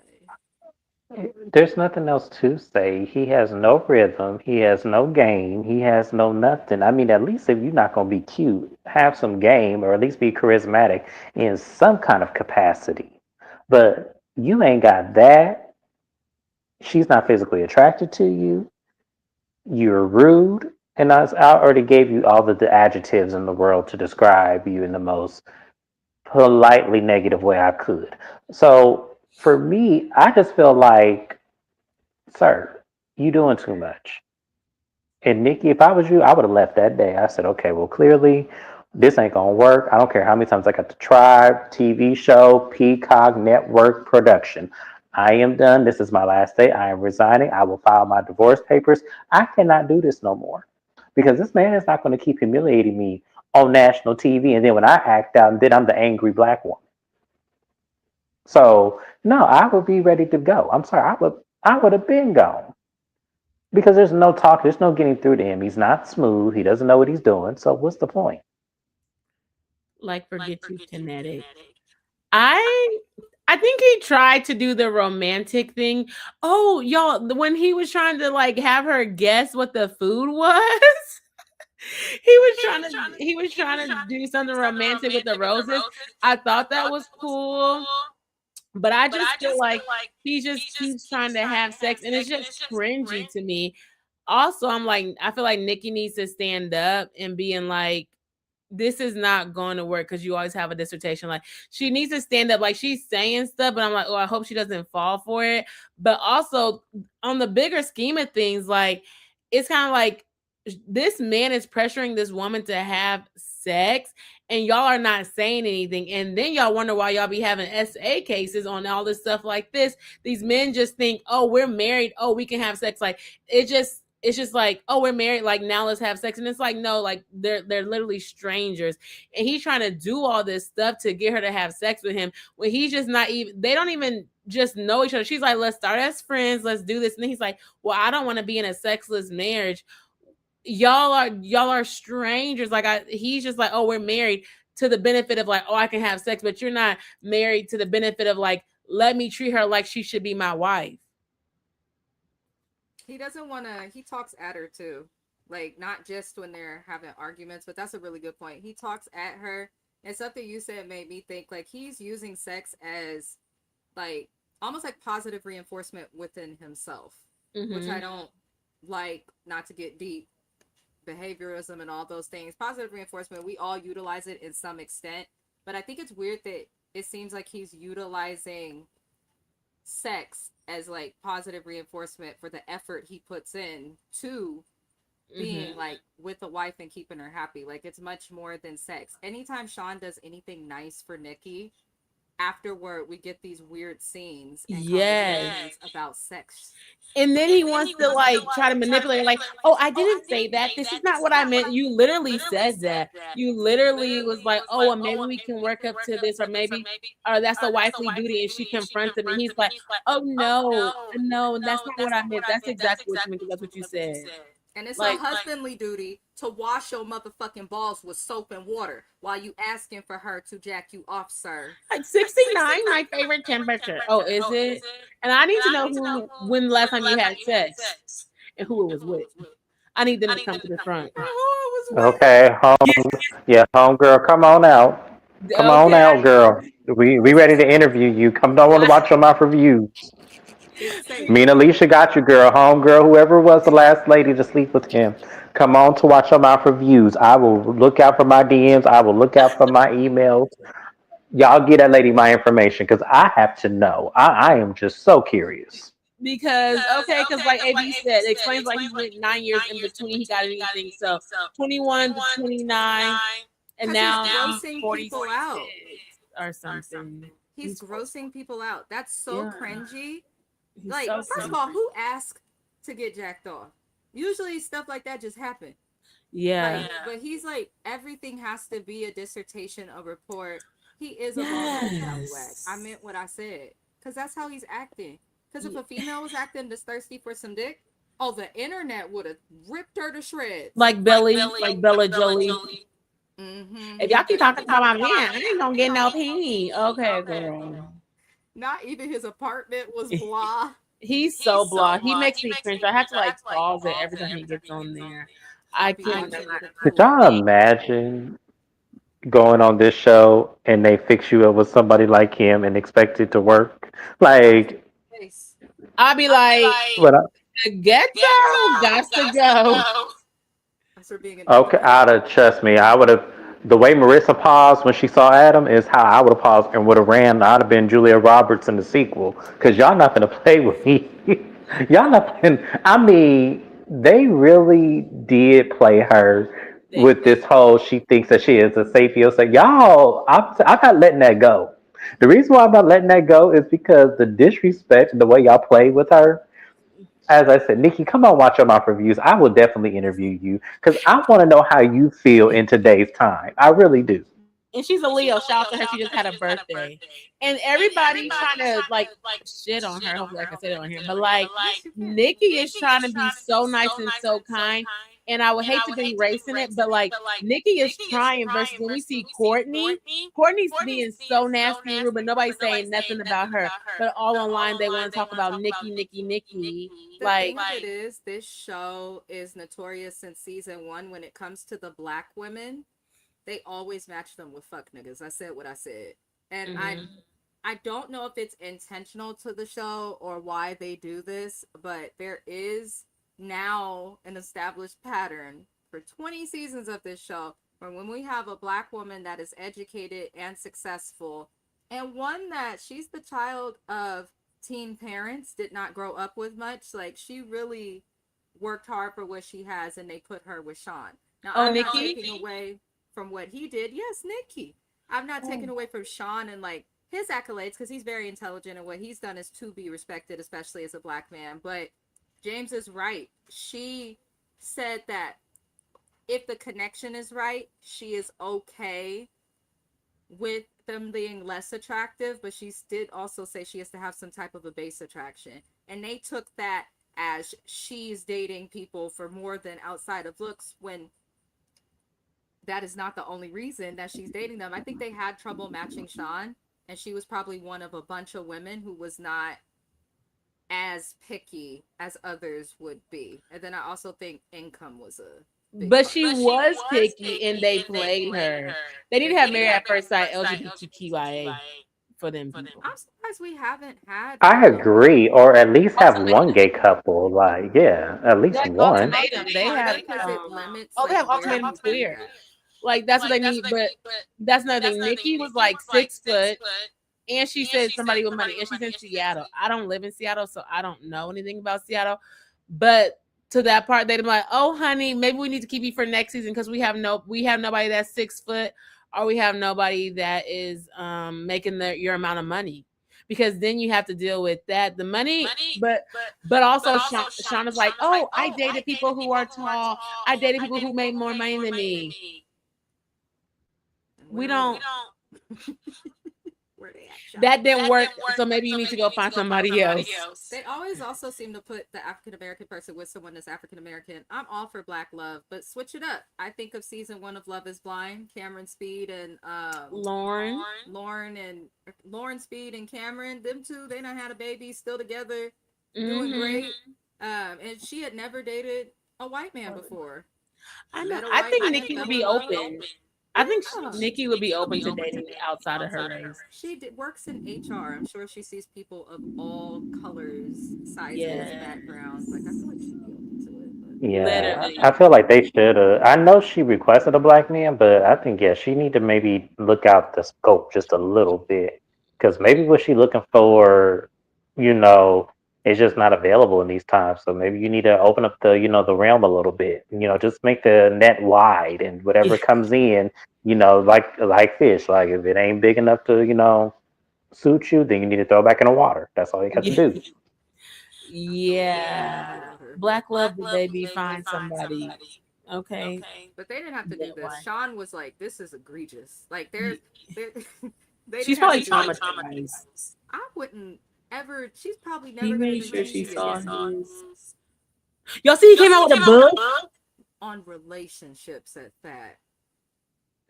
There's nothing else to say. He has no rhythm. He has no game. He has no nothing. I mean, at least if you're not going to be cute, have some game or at least be charismatic in some kind of capacity. But you ain't got that. She's not physically attracted to you. You're rude. And I already gave you all the adjectives in the world to describe you in the most politely negative way I could. So for me, I just feel like, sir, you doing too much. And Nikki, if I was you, I would have left that day. I said, okay, well, clearly this ain't gonna work. I don't care how many times I got the Tribe TV show, Peacock Network production. I am done. This is my last day. I am resigning. I will file my divorce papers. I cannot do this no more because this man is not going to keep humiliating me on national TV. And then when I act out, then I'm the angry black woman. So no, I would be ready to go. I'm sorry, I would have been gone. Because there's no talk, there's no getting through to him. He's not smooth. He doesn't know what he's doing. So what's the point? Like, forget you, kinetic. I think he tried to do the romantic thing. Oh, y'all, when he was trying to like have her guess what the food was. He was trying to do something romantic with the roses. I thought that was cool. But I just feel like he just keeps trying to have sex, and it's just cringy to me. Also, I feel like Nikki needs to stand up and being like, this is not going to work because you always have a dissertation. Like, she needs to stand up. Like, she's saying stuff, but I'm like, oh, I hope she doesn't fall for it. But also, on the bigger scheme of things, like, it's kind of like this man is pressuring this woman to have sex, and y'all are not saying anything. And then y'all wonder why y'all be having SA cases on all this stuff like this. These men just think, oh, we're married. Oh, we can have sex. Like, it's just like, oh, we're married, like, now let's have sex. And it's like, no, like, they're literally strangers, and he's trying to do all this stuff to get her to have sex with him when he's just not even, they don't even just know each other. She's like, let's start as friends, let's do this. And then he's like, well, I don't want to be in a sexless marriage. Y'all are strangers. Like, he's just like, oh, we're married to the benefit of, like, oh, I can have sex, but you're not married to the benefit of, like, let me treat her like she should be my wife. He doesn't want to. He talks at her too, like, not just when they're having arguments, but that's a really good point. He talks at her, and something you said made me think, like, he's using sex as, like, almost like positive reinforcement within himself, which I don't like. Not to get deep, behaviorism and all those things. Positive reinforcement, we all utilize it in some extent, but I think it's weird that it seems like he's utilizing sex as, like, positive reinforcement for the effort he puts in to being like with a wife and keeping her happy. Like, it's much more than sex. Anytime Sean does anything nice for Nikki, afterward we get these weird scenes and conversations about sex. And then he wants to, like, try to manipulate, like, oh, I didn't say that. This is not what I meant. You literally said that. You literally was like, oh, well, maybe we can work up to this, or maybe, or that's a wifely duty. And she confronts him, and he's like, oh, no, that's not what I meant. That's exactly what you meant, because that's what you said. And it's like, a husbandly duty to wash your motherfucking balls with soap and water while you asking for her to jack you off, sir. Like 69, my favorite temperature. Oh, is it? And I need to know when the last time you had sex and who it was with. I need them to come to the front. Okay, homegirl, come on out. Come on out, girl. We ready to interview you. Come on to watch your mouth reviews. Me and Alicia got you, girl. Homegirl, whoever was the last lady to sleep with him. Come on to watch your mouth reviews. I will look out for my DMs. I will look out for my emails. Y'all get that lady my information, because I have to know. I am just so curious. Because like AB said, it explains why he went 9 years in between he got anything. So 21 to 29, and now grossing 46 people out or something. He's grossing people out. That's so cringy. He's like, so first of all, who asked to get jacked off? Usually stuff like that just happen. Yeah. Like, but he's like, everything has to be a dissertation, a report. He is a scallywag. I meant what I said. Because that's how he's acting. Because if a female was acting this thirsty for some dick, oh, the internet would have ripped her to shreds. Like Bella Jolie. If y'all keep talking about my man, I ain't gonna get no pee. Okay, girl. Not even his apartment was blah. He's so blah. He makes me cringe. I have to, like, pause it every time he gets on there. I can't. Could y'all imagine going on this show and they fix you up with somebody like him and expect it to work? Like, I'll be like, the ghetto got to go. Okay, trust me, I would have. The way Marissa paused when she saw Adam is how I would have paused and would have ran. I'd have been Julia Roberts in the sequel, because y'all not gonna play with me. Y'all not. I mean, they really did play her with this whole. She thinks that she is a sapio. So y'all, I'm not letting that go. The reason why I'm not letting that go is because the disrespect and the way y'all play with her. As I said, Nikki, come on, watch your mouth reviews. I will definitely interview you, because I want to know how you feel in today's time. I really do. And she's a Leo. Shout out to her. She just had a birthday. And everybody trying to, like, shit on her. Hopefully I can say it on here. But, like, Nikki is trying to be so nice and so kind. And I would hate to be racing it, but, like, Nikki is trying versus when we see Courtney's being so nasty and rude, but nobody's saying nothing about her. But all online they want to talk about Nikki. The thing of it is, this show is notorious since season 1 when it comes to the black women. They always match them with fuck niggas. I said what I said. And I don't know if it's intentional to the show or why they do this, but there is now an established pattern for 20 seasons of this show when we have a black woman that is educated and successful, and one that she's the child of teen parents, did not grow up with much. Like, she really worked hard for what she has, and they put her with Sean. Now, I'm not Nikki? taking away from what he did. Yes, Nikki. I'm not taking away from Sean and like his accolades, because he's very intelligent, and what he's done is to be respected, especially as a black man. But James is right. She said that if the connection is right, she is okay with them being less attractive, but she did also say she has to have some type of a base attraction. And they took that as she's dating people for more than outside of looks, when that is not the only reason that she's dating them. I think they had trouble matching Sean, and she was probably one of a bunch of women who was not as picky as others would be. And then I also think income was a big But part. she was picky, and they played her. They need to have Married at First Sight LGBTQIA for them people. I'm surprised we haven't had. I agree, or at least have one gay couple. Like, yeah, at least That one. ultimatum, they have. Because it limits. Oh, they have like, where ultimatum you queer. do that. Like, that's what they need. But that's another thing. Nikki was like 6 foot, and she said somebody with money, and she's in Seattle. I don't live in Seattle, so I don't know anything about Seattle. But to that part, they'd be like, "Oh, honey, maybe we need to keep you for next season because we have nobody that's 6 foot, or we have nobody that is making your amount of money." Because then you have to deal with that, the money, but also Sean is like, "Oh, I dated people who are tall. I dated people who made more money than me." We don't. Where they at, Sean? That didn't work, so maybe you need to go find somebody else. They always also seem to put the African American person with someone that's African American. I'm all for black love, but switch it up. I think of season 1 of Love Is Blind, Cameron Speed and Lauren Speed and Cameron. Them two, they done had a baby, still together, doing great. And she had never dated a white man before. I know. I think Nikki would be open. I think Nikki would be open to dating outside of her race. She works in HR. I'm sure she sees people of all colors, sizes, backgrounds. Like, I feel like she'd be open to it. But. Yeah, Literally. I feel like they should have. I know she requested a black man, but I think she need to maybe look out the scope just a little bit, because maybe what she looking for, is just not available in these times. So maybe you need to open up the the realm a little bit. Just make the net wide, and whatever comes in, like fish. Like, if it ain't big enough to suit you, then you need to throw it back in the water. That's all you got to do. Yeah. Black love the baby, find somebody. Okay. But they didn't have to do this. Sean was like, this is egregious. Like, they she's probably traumatized. I wouldn't ever. She's probably never. He gonna made do sure this she again. saw his. Y'all see he came out with a book on relationships at that.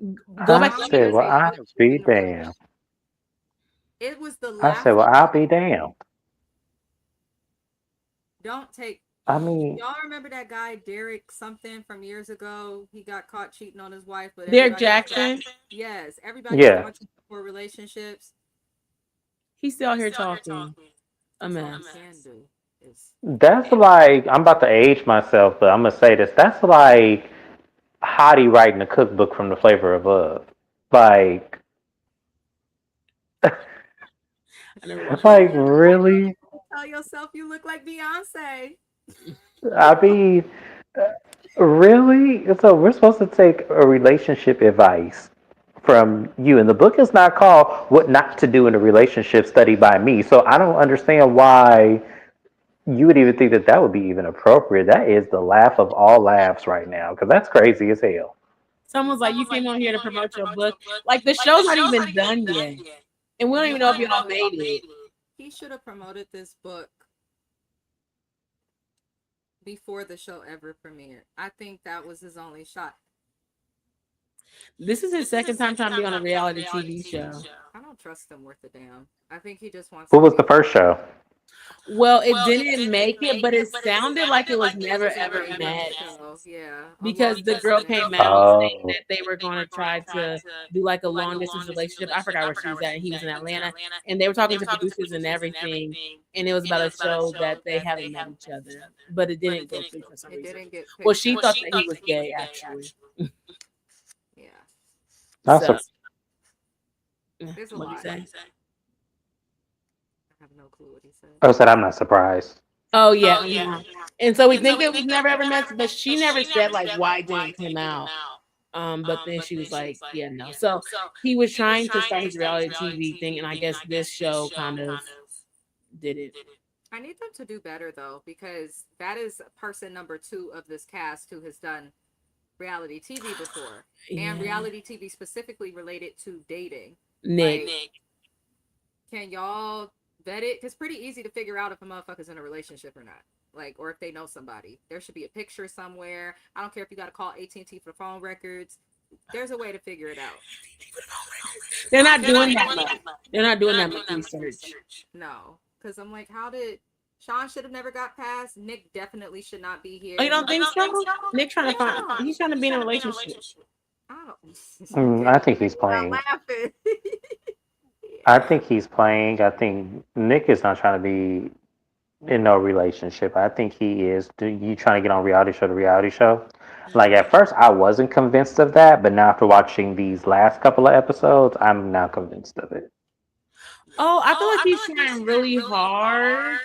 Go back. I said, well, I'll be damned. It was the last. I said, well, I'll be damned. Don't take. I mean, y'all remember that guy Derek something from years ago? He got caught cheating on his wife, but Derek Jackson. Yes, everybody. Yeah. For relationships. He's still here talking. A mess. That's like, I'm about to age myself, but I'm gonna say this. That's like Hottie writing a cookbook from The Flavor of Love. Like, like, really? Tell yourself you look like Beyonce. I mean, really? So we're supposed to take a relationship advice from you, and the book is not called "What Not to Do in a Relationship" studied by me. So I don't understand why you would even think that would be even appropriate. That is the laugh of all laughs right now, because that's crazy as hell. Someone's like, you came on here to promote your book. Like, the show's not even done yet, and we don't even know if y'all made it. He should have promoted this book before the show ever premiered. I think that was his only shot. This is his second time trying to be on a reality TV show. I don't trust him worth a damn. I think he just wants. What was the first show? Well, it didn't make it, but it sounded like it was never ever met. Yeah. Because the girl came out saying that they were going to try to do like a long distance relationship. I forgot where she was at, and he was in Atlanta, and they were talking to producers and everything, and it was about a show that they haven't met each other, but it didn't go through for some reason. Well, she thought that he was gay, actually. Yeah. That's So, a- There's a what do you lot. say? I have no clue what he said. I said I'm not surprised. Oh yeah, and so we think it was never ever meant, but she never said like why it didn't come out. But then she was like, yeah, no. So he was trying to start his reality TV thing, and I guess this show kind of did it. I need them to do better though, because that is person number 2 of this cast who has done reality TV before, and Yeah. reality TV specifically related to dating. Nick. Like, can y'all vet it? Because it's pretty easy to figure out if a motherfucker's in a relationship or not. Like, or if they know somebody. There should be a picture somewhere. I don't care if you got to call AT&T for the phone records. There's a way to figure it out. They're not doing that much. They're not doing that much research. No, because I'm like, how did Sean should have never got past? Nick definitely should not be here. Oh, you don't think so? Nick trying to find. He's trying to be in a relationship. I don't. I think he's Not playing. laughing. I think he's playing. I think Nick is not trying to be in no relationship. I think he is. You trying to get on reality show to reality show? Like at first, I wasn't convinced of that, but now after watching these last couple of episodes, I'm now convinced of it. Oh, I feel like he's trying really hard,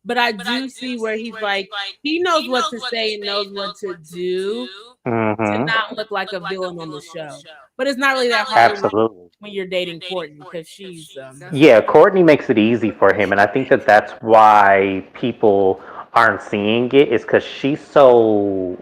but I do see where he's like, he knows what to say and knows what to do to Mm-hmm. not look like a villain on the show. But it's not really that hard Absolutely. when you're dating Courtney because she's Yeah, Courtney makes it easy for him, and I think that that's why people aren't seeing it. Is because she's so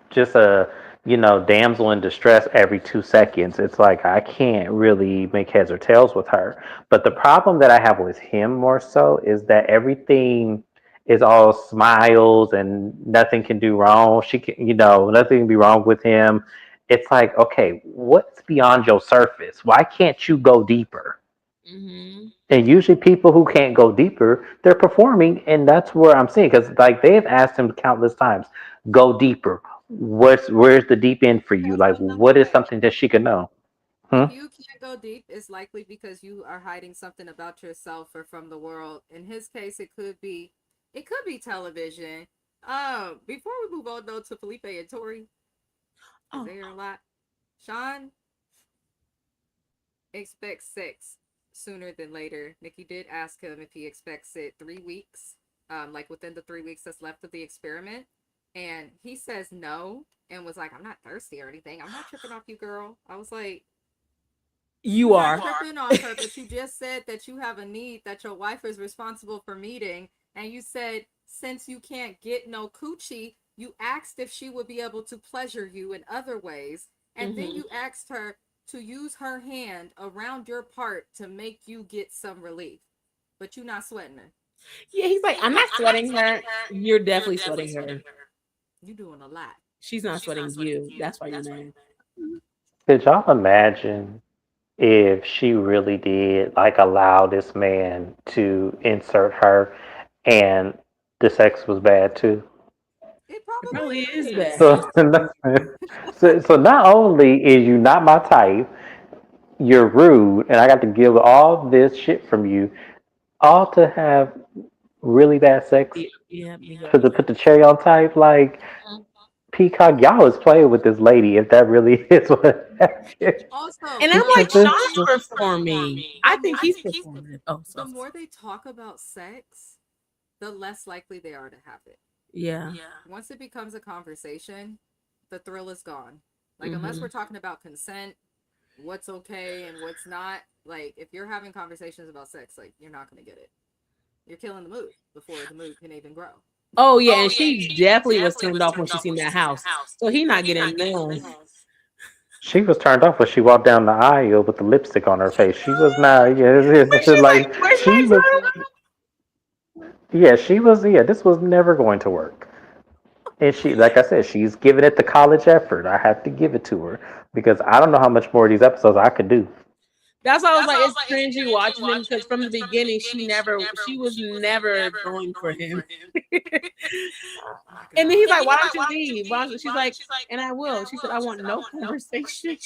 just a damsel in distress every 2 seconds. It's like I can't really make heads or tails with her. But the problem that I have with him more so is that everything is all smiles and nothing can do wrong. She can, nothing can be wrong with him. It's like, okay, what's beyond your surface? Why can't you go deeper? And usually people who can't go deeper, they're performing, and that's where I'm seeing, because like they've asked him countless times, go deeper. Where's the deep end for you? Like, what is something that she could know? If you can't go deep, it's likely because you are hiding something about yourself or from the world. In his case, it could be television. Before we move on though to Felipe and Tori, is there a lot? Sean expects sex sooner than later. Nikki did ask him if he expects it 3 weeks, like within the 3 weeks that's left of the experiment, and he says no, and was like, "I'm not thirsty or anything. I'm not tripping off you, girl." I was like, You are tripping off her, but you just said that you have a need that your wife is responsible for meeting, and you said since you can't get no coochie, you asked if she would be able to pleasure you in other ways, and then you asked her to use her hand around your part to make you get some relief, but you're not sweating her. Yeah, he's like, I'm not sweating her. You're definitely sweating her. You doing a lot. She's not sweating you. That's why you're mad. Could y'all imagine if she really did like allow this man to insert her and the sex was bad too? It It probably probably is bad. So not only is you not my type, you're rude, and I got to give all this shit from you, all to have really bad sex Yeah. to put the cherry on top. Like Peacock, y'all is playing with this lady if that really is what happened. Also, And I'm like, Sean's performing. I think he's performing. Oh, the more they talk about sex, the less likely they are to have it. Yeah. Once it becomes a conversation, the thrill is gone. Like, unless we're talking about consent, what's okay and what's not, like, if you're having conversations about sex, like, you're not going to get it. You're killing the mood before the mood can even grow. Oh, yeah. And she definitely was turned off when she seen that house. So he not getting none. She was turned off when she walked down the aisle with the lipstick on her face. She was not. Like she was. Yeah, she was. Yeah, this was never going to work. And she, like I said, she's giving it the college effort. I have to give it to her because I don't know how much more of these episodes I could do. That's why I was like, it's cringy watching him because from the beginning, she was never going for him. And then he's like, why don't you leave? She's like, and I will. She said, I want no conversation.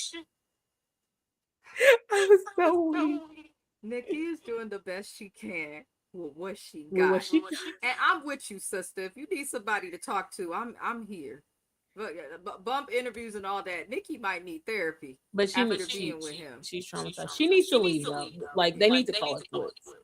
I was so weak. Nikki is doing the best she can with what she got. And I'm with you, sister. If you need somebody to talk to, I'm here. But yeah, bump interviews and all that. Nikki might need therapy But she after needs being with him. she's traumatized. She needs to leave though. Like they need to call it quits.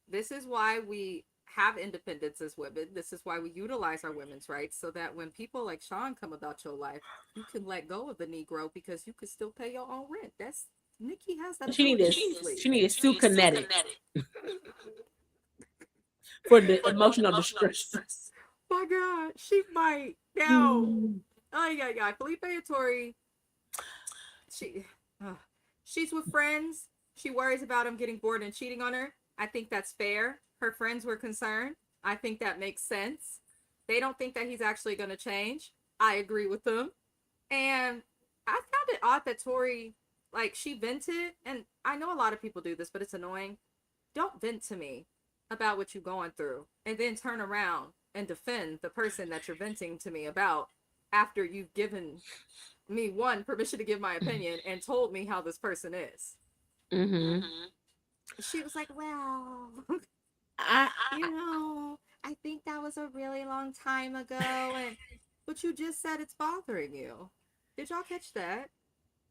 This is why we have independence as women. This is why we utilize our women's rights, so that when people like Sean come about your life, you can let go of the Negro because you can still pay your own rent. That's Nikki has that. She need ability to easily. she need to sue Kinetic for the emotional distress. My God, she might now. Oh yeah. Felipe and Tori. She's with friends. She worries about him getting bored and cheating on her. I think that's fair. Her friends were concerned. I think that makes sense. They don't think that he's actually going to change. I agree with them. And I found it odd that Tori, like, she vented. And I know a lot of people do this, but it's annoying. Don't vent to me about what you're going through and then turn around and defend the person that you're venting to me about after you've given me permission to give my opinion and told me how this person is. She was like, well, I think that was a really long time ago, but you just said it's bothering you. Did y'all catch that?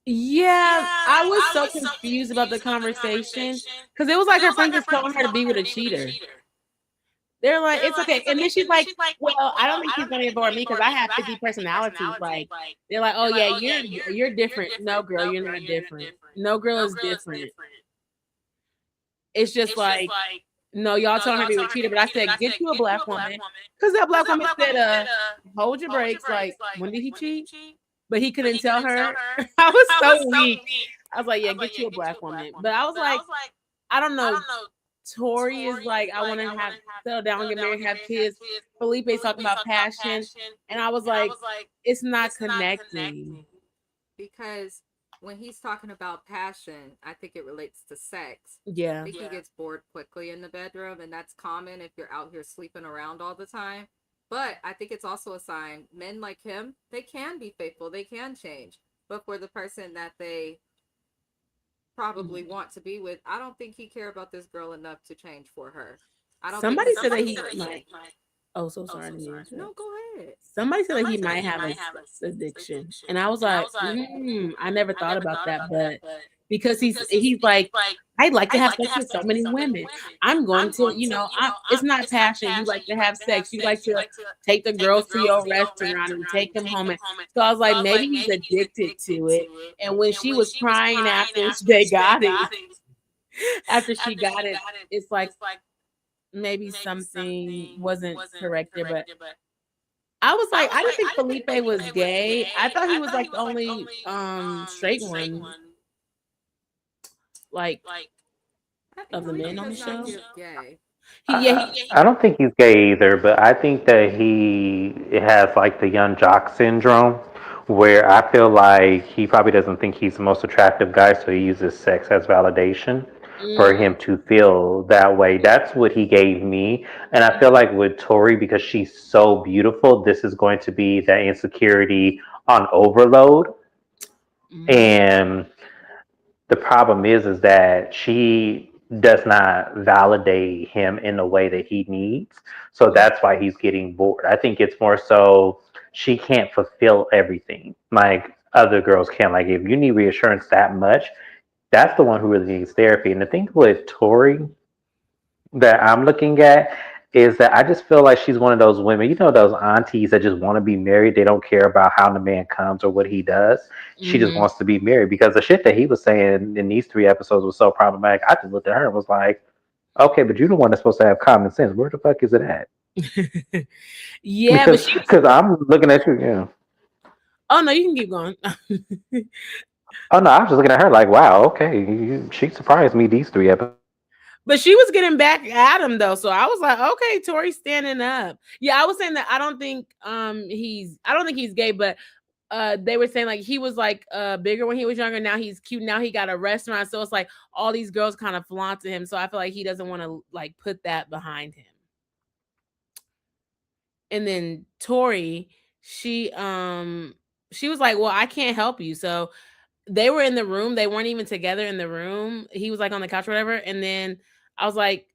Yeah, I was so confused about the conversation because it was like her friend just telling her to be with a cheater. They're like, it's okay. And then she's like, well, I don't think he's going to avoid me because I have 50 personalities. Like, they're like, oh, yeah, you're different. No, girl, you're not different. No girl is different. It's just like, no, y'all telling her to be with a cheater. But I said, get you a black woman. Because that black woman said, hold your brakes. Like, when did he cheat? But he couldn't tell her. I was so weak. I was like, yeah, get you a black woman. But I was like, I don't know. Tori is like, I want to have settle down, get married, have kids. Felipe's talking about passion, and I was like, it's not connecting. Because when he's talking about passion, I think it relates to sex. Yeah, I think he gets bored quickly in the bedroom, and that's common if you're out here sleeping around all the time. But I think it's also a sign men like him, they can be faithful, they can change. But for the person that they probably want to be with, I don't think he care about this girl enough to change for her. I don't. Somebody said that he might. Oh, so sorry. No, go ahead. Somebody said that he might have a sex addiction, and I was like, I never thought about that, but because he's like, I'd like to have sex with so many women. I'm going to, it's not passion. You like to have sex. You like to take the girls to your restaurant and take them home. So I was like, maybe he's addicted to it. And when she was crying after they got it, after she got it, it's like maybe something wasn't correct there. But I was like, I didn't think Felipe was gay. I thought he was like the only straight one. Like of the men on the show. I don't think he's gay either, but I think that he has like the young jock syndrome, where I feel like he probably doesn't think he's the most attractive guy, so he uses sex as validation for him to feel that way. That's what he gave me. And I feel like with Tori, because she's so beautiful, this is going to be that insecurity on overload. And the problem is that she does not validate him in the way that he needs. So that's why he's getting bored. I think it's more so she can't fulfill everything like other girls can. Like if you need reassurance that much, that's the one who really needs therapy. And the thing with Tori that I'm looking at is that I just feel like she's one of those women, those aunties that just want to be married. They don't care about how the man comes or what he does. She just wants to be married, because the shit that he was saying in these 3 episodes was so problematic. I just looked at her and was like, okay, but you're the one that's supposed to have common sense. Where the fuck is it at? Yeah, because I'm looking at you. Yeah. Oh no, you can keep going. Oh no, I was just looking at her like, wow, okay, she surprised me these 3 episodes. But she was getting back at him though, so I was like, okay, Tori's standing up. Yeah, I was saying that I don't think he's gay, but they were saying like he was like bigger when he was younger. Now he's cute. Now he got a restaurant, so it's like all these girls kind of flaunt to him. So I feel like he doesn't want to like put that behind him. And then Tori, she was like, well, I can't help you. So they were in the room. They weren't even together in the room. He was like on the couch or whatever. And then I was like,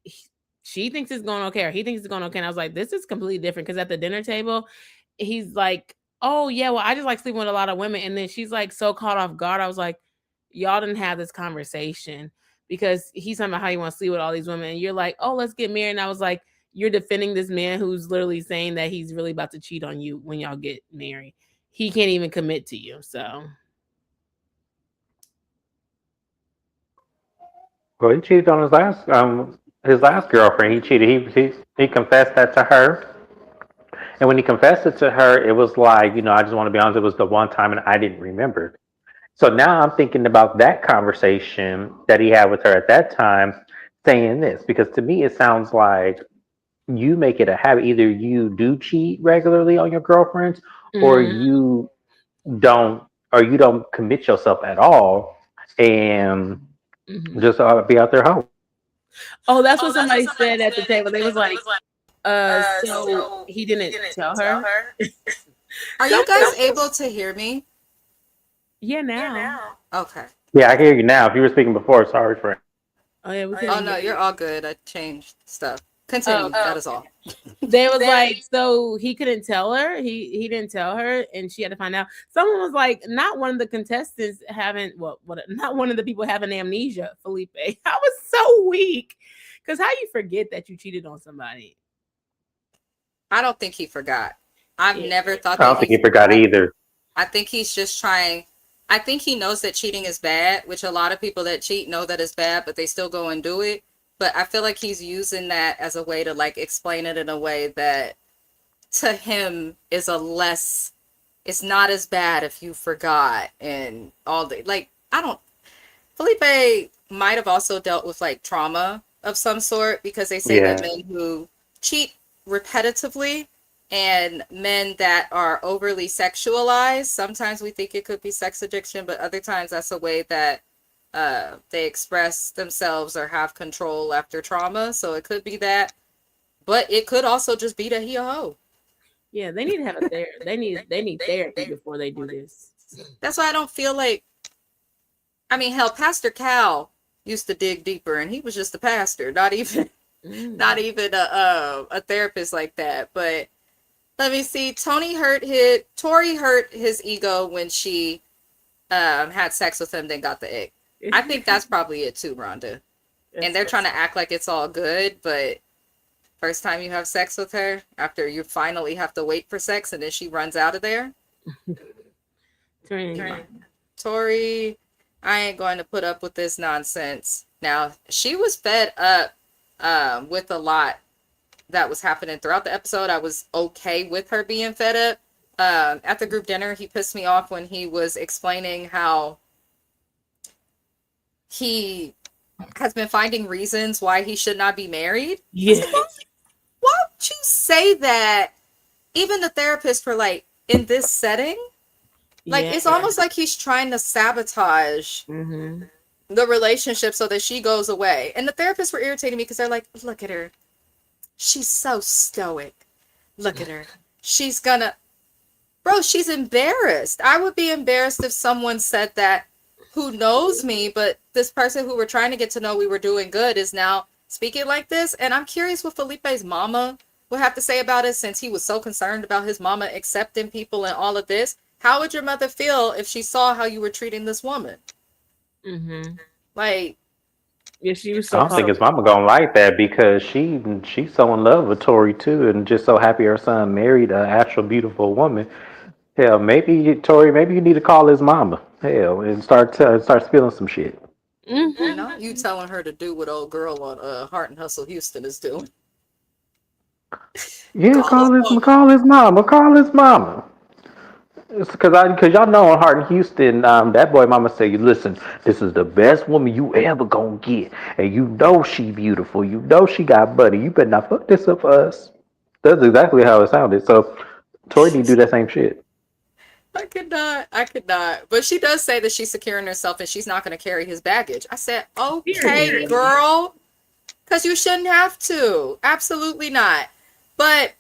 she thinks it's going okay, or he thinks it's going okay. And I was like, this is completely different. Because at the dinner table, he's like, Oh yeah, well, I just like sleeping with a lot of women. And then she's like so caught off guard. I was like, y'all didn't have this conversation because he's talking about how he wants to sleep with all these women. And you're like, oh, let's get married. And I was like, you're defending this man who's literally saying that he's really about to cheat on you when y'all get married. He can't even commit to you. So Well, he cheated on his last girlfriend. He cheated. He confessed that to her. And when he confessed it to her, it was like, I just want to be honest, it was the one time and I didn't remember. So now I'm thinking about that conversation that he had with her at that time, saying this, because to me it sounds like you make it a habit. Either you do cheat regularly on your girlfriends, or Mhm. don't, or you don't commit yourself at all, and Mhm. just be out there home. Oh, that's what somebody said at the table. They was like, so he didn't tell her. Are you guys able to hear me? Yeah, now. Okay. Yeah, I hear you now. If you were speaking before, sorry for. Oh yeah, we Oh couldn't no, hear. you're all good. I changed stuff. Continue. That is all. They was like, so he couldn't tell her. He didn't tell her, and she had to find out. Someone was like, not one of the contestants having not one of the people having amnesia. Felipe, I was so weak because how you forget that you cheated on somebody? I don't think he forgot. I've Yeah. never thought I that don't think he forgot either. I think he's just trying. I think he knows that cheating is bad, which a lot of people that cheat know that it's bad, but they still go and do it. But I feel like he's using that as a way to like explain it in a way that to him is it's not as bad if you forgot and all the like. I don't. Felipe might have also dealt with like trauma of some sort because they say that men who cheat repetitively and men that are overly sexualized, sometimes we think it could be sex addiction, but other times that's a way that they express themselves or have control after trauma. So it could be that, but it could also just be that he a hoe. Yeah, they need to have a therapy. They need therapy before they do this. That's why I don't feel like. I mean, hell, Pastor Cal used to dig deeper, and he was just a pastor, not even a therapist like that. But let me see. Tori hurt his ego when she had sex with him, then got the ick. I think that's probably it too, Rhonda. And they're trying to act like it's all good, but first time you have sex with her, after you finally have to wait for sex, and then she runs out of there. Tori, I ain't going to put up with this nonsense. Now, she was fed up with a lot that was happening throughout the episode. I was okay with her being fed up. At the group dinner, he pissed me off when he was explaining how he has been finding reasons why he should not be married. Yeah. Why would you say that? Even the therapist for like, in this setting, like it's almost like he's trying to sabotage the relationship so that she goes away. And the therapists were irritating me because they're like, look at her. She's so stoic. Look at her. She's gonna... Bro, she's embarrassed. I would be embarrassed if someone said that who knows me, but this person who we're trying to get to know we were doing good is now speaking like this. And I'm curious what Felipe's mama would have to say about it, since he was so concerned about his mama accepting people and all of this. How would your mother feel if she saw how you were treating this woman? Like, yeah, she was so. I don't think his mama gonna like that because she's so in love with Tori too, and just so happy her son married an actual beautiful woman. Hell, maybe Tori, maybe you need to call his mama. Hell, and start spilling some shit. You telling her to do what old girl on Heart and Hustle Houston is doing. Yeah, call his mama. Call his mama. Because y'all know on Heart in Houston, that boy mama say, listen, this is the best woman you ever gonna get. And you know she beautiful. You know she got buddy. You better not fuck this up for us. That's exactly how it sounded. So Tori need to do that same shit. I could not. But she does say that she's securing herself and she's not going to carry his baggage. I said, okay, girl. Because you shouldn't have to. Absolutely not. But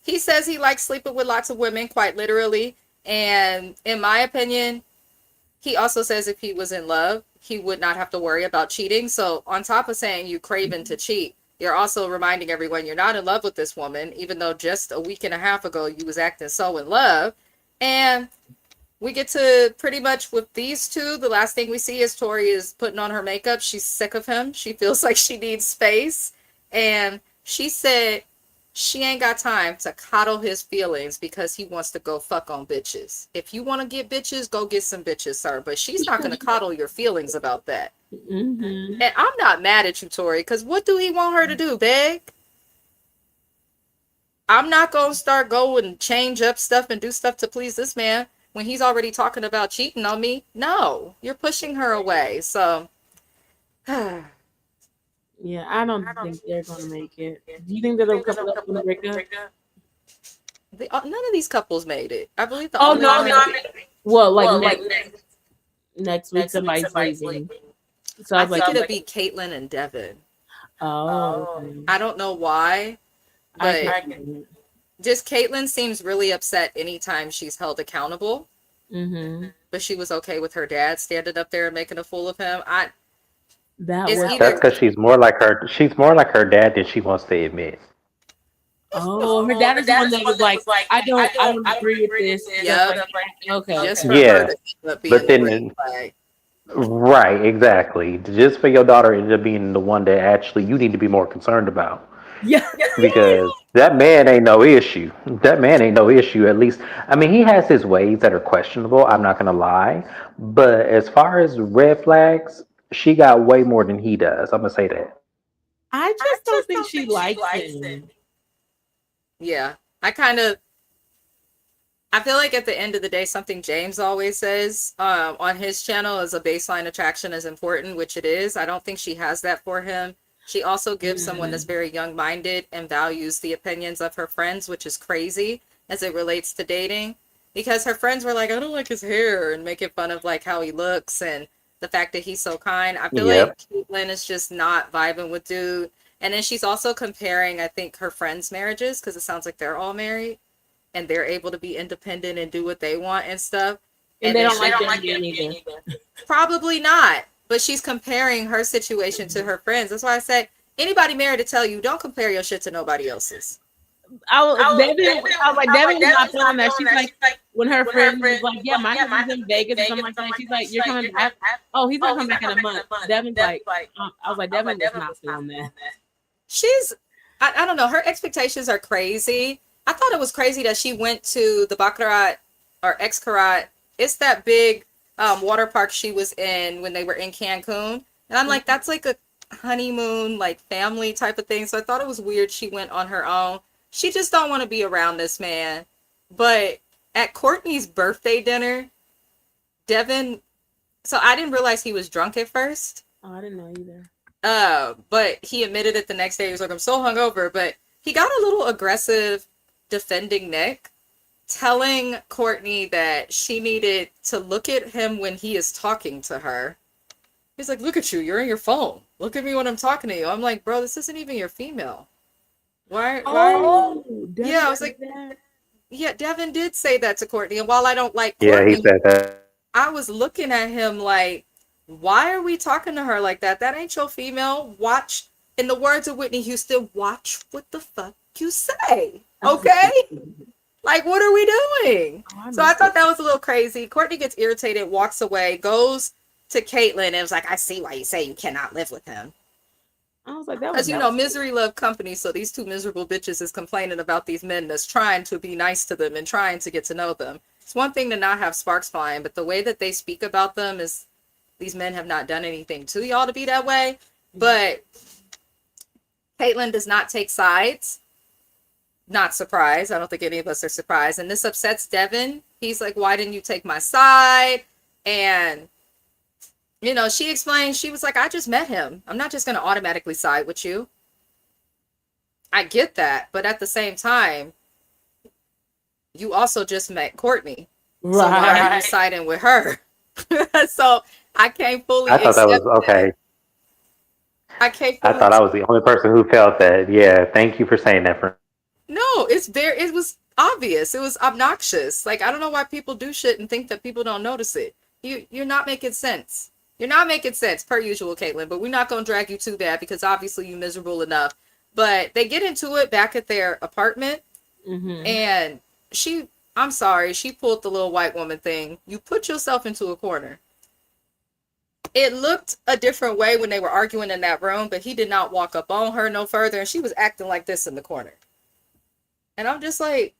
he says he likes sleeping with lots of women, quite literally. And in my opinion, he also says if he was in love, he would not have to worry about cheating. So on top of saying you craving to cheat, you're also reminding everyone you're not in love with this woman, even though just a week and a half ago you was acting so in love. And we get to pretty much with these two, the last thing we see is Tori is putting on her makeup. She's sick of him. She feels like she needs space. And she said she ain't got time to coddle his feelings because he wants to go fuck on bitches. If you want to get bitches, go get some bitches, sir. But she's not going to coddle your feelings about that. Mm-hmm. And I'm not mad at you, Tori, because what do he want her to do, beg? I'm not going to start going and change up stuff and do stuff to please this man when he's already talking about cheating on me. No, you're pushing her away. So, Yeah, I don't think they're gonna make it. Do you think that a couple of them break up? none of these couples made it. I believe the Oh only no, one no. made it. Well, like next week somebody's leaving. So I I was think like, it'll be Caitlyn and Devin. oh, I don't know why, but just Caitlyn seems really upset anytime she's held accountable. mm-hmm. But she was okay with her dad standing up there and making a fool of him. That It's was either- That's because she's more like her. She's more like her dad than she wants to admit. oh, her dad is the one that was like, I don't agree with this. Yeah. Like, okay. just for Yeah, her to end up being but then- the green flag. Right, exactly. Just for your daughter to end up being the one that actually you need to be more concerned about. Yeah. Because that man ain't no issue. That man ain't no issue, at least. I mean, he has his ways that are questionable, I'm not going to lie. But as far as red flags, she got way more than he does. I'm going to say that. I just don't think she likes him. Yeah. I feel like at the end of the day, something James always says on his channel is a baseline attraction is important, which it is. I don't think she has that for him. She also gives someone that's very young-minded and values the opinions of her friends, which is crazy as it relates to dating. Because her friends were like, I don't like his hair, and making fun of like how he looks and the fact that he's so kind. I feel Yep. like Caitlyn is just not vibing with dude. And then she's also comparing, I think, her friends' marriages, because it sounds like they're all married and they're able to be independent and do what they want and stuff. And they then don't she- like him either. Probably not. But she's comparing her situation to her friends. That's why I said anybody married to tell you don't compare your shit to nobody else's. Devin was not feeling that. She's like, when her friend was like, yeah, my husband's in Vegas or something like that. She's like, you're coming back? Oh, he's not coming back in a month. Devin's like, I was like, Devin was not feeling that. I don't know. Her expectations are crazy. I thought it was crazy that she went to the Baccarat or Xcarat. It's that big water park she was in when they were in Cancun. And I'm like, that's like a honeymoon, like family type of thing. So I thought it was weird she went on her own. She just don't want to be around this man. But at Courtney's birthday dinner, Devin, so I didn't realize he was drunk at first. Oh, I didn't know either. But he admitted it the next day. He was like, I'm so hungover. But he got a little aggressive defending Nick, telling Courtney that she needed to look at him when he is talking to her. He's like, look at you. You're in your phone. Look at me when I'm talking to you. I'm like, bro, this isn't even your female. Why? Devin Yeah, I was said like, that. Yeah, Devin did say that to Courtney. And while I don't like Yeah, Courtney, he said that. I was looking at him like, why are we talking to her like that? That ain't your female. Watch, in the words of Whitney Houston, watch what the fuck you say. Okay? Like, what are we doing? So I thought that was a little crazy. Courtney gets irritated, walks away, goes to Caitlyn, and was like, I see why you say you cannot live with him. I was like, that was Because, you know, misery love company. So these two miserable bitches is complaining about these men that's trying to be nice to them and trying to get to know them. It's one thing to not have sparks flying, but the way that they speak about them is these men have not done anything to y'all to be that way. But Caitlyn does not take sides. Not surprised. I don't think any of us are surprised. And this upsets Devin. He's like, why didn't you take my side? And, you know, she explained, she was like, I just met him. I'm not just going to automatically side with you. I get that. But at the same time, you also just met Courtney. So why are you siding with her? So I can't fully I thought that was accept okay. I can't I fully thought I was the only person who felt that. Yeah, thank you for saying that. No, it was obvious. It was obnoxious. Like, I don't know why people do shit and think that people don't notice it. You're not making sense. You're not making sense, per usual, Caitlyn, but we're not going to drag you too bad because obviously you're miserable enough. But they get into it back at their apartment, Mm-hmm. and she I'm sorry, she pulled the little white woman thing. You put yourself into a corner. It looked a different way when they were arguing in that room, but he did not walk up on her no further, and she was acting like this in the corner. And I'm just like,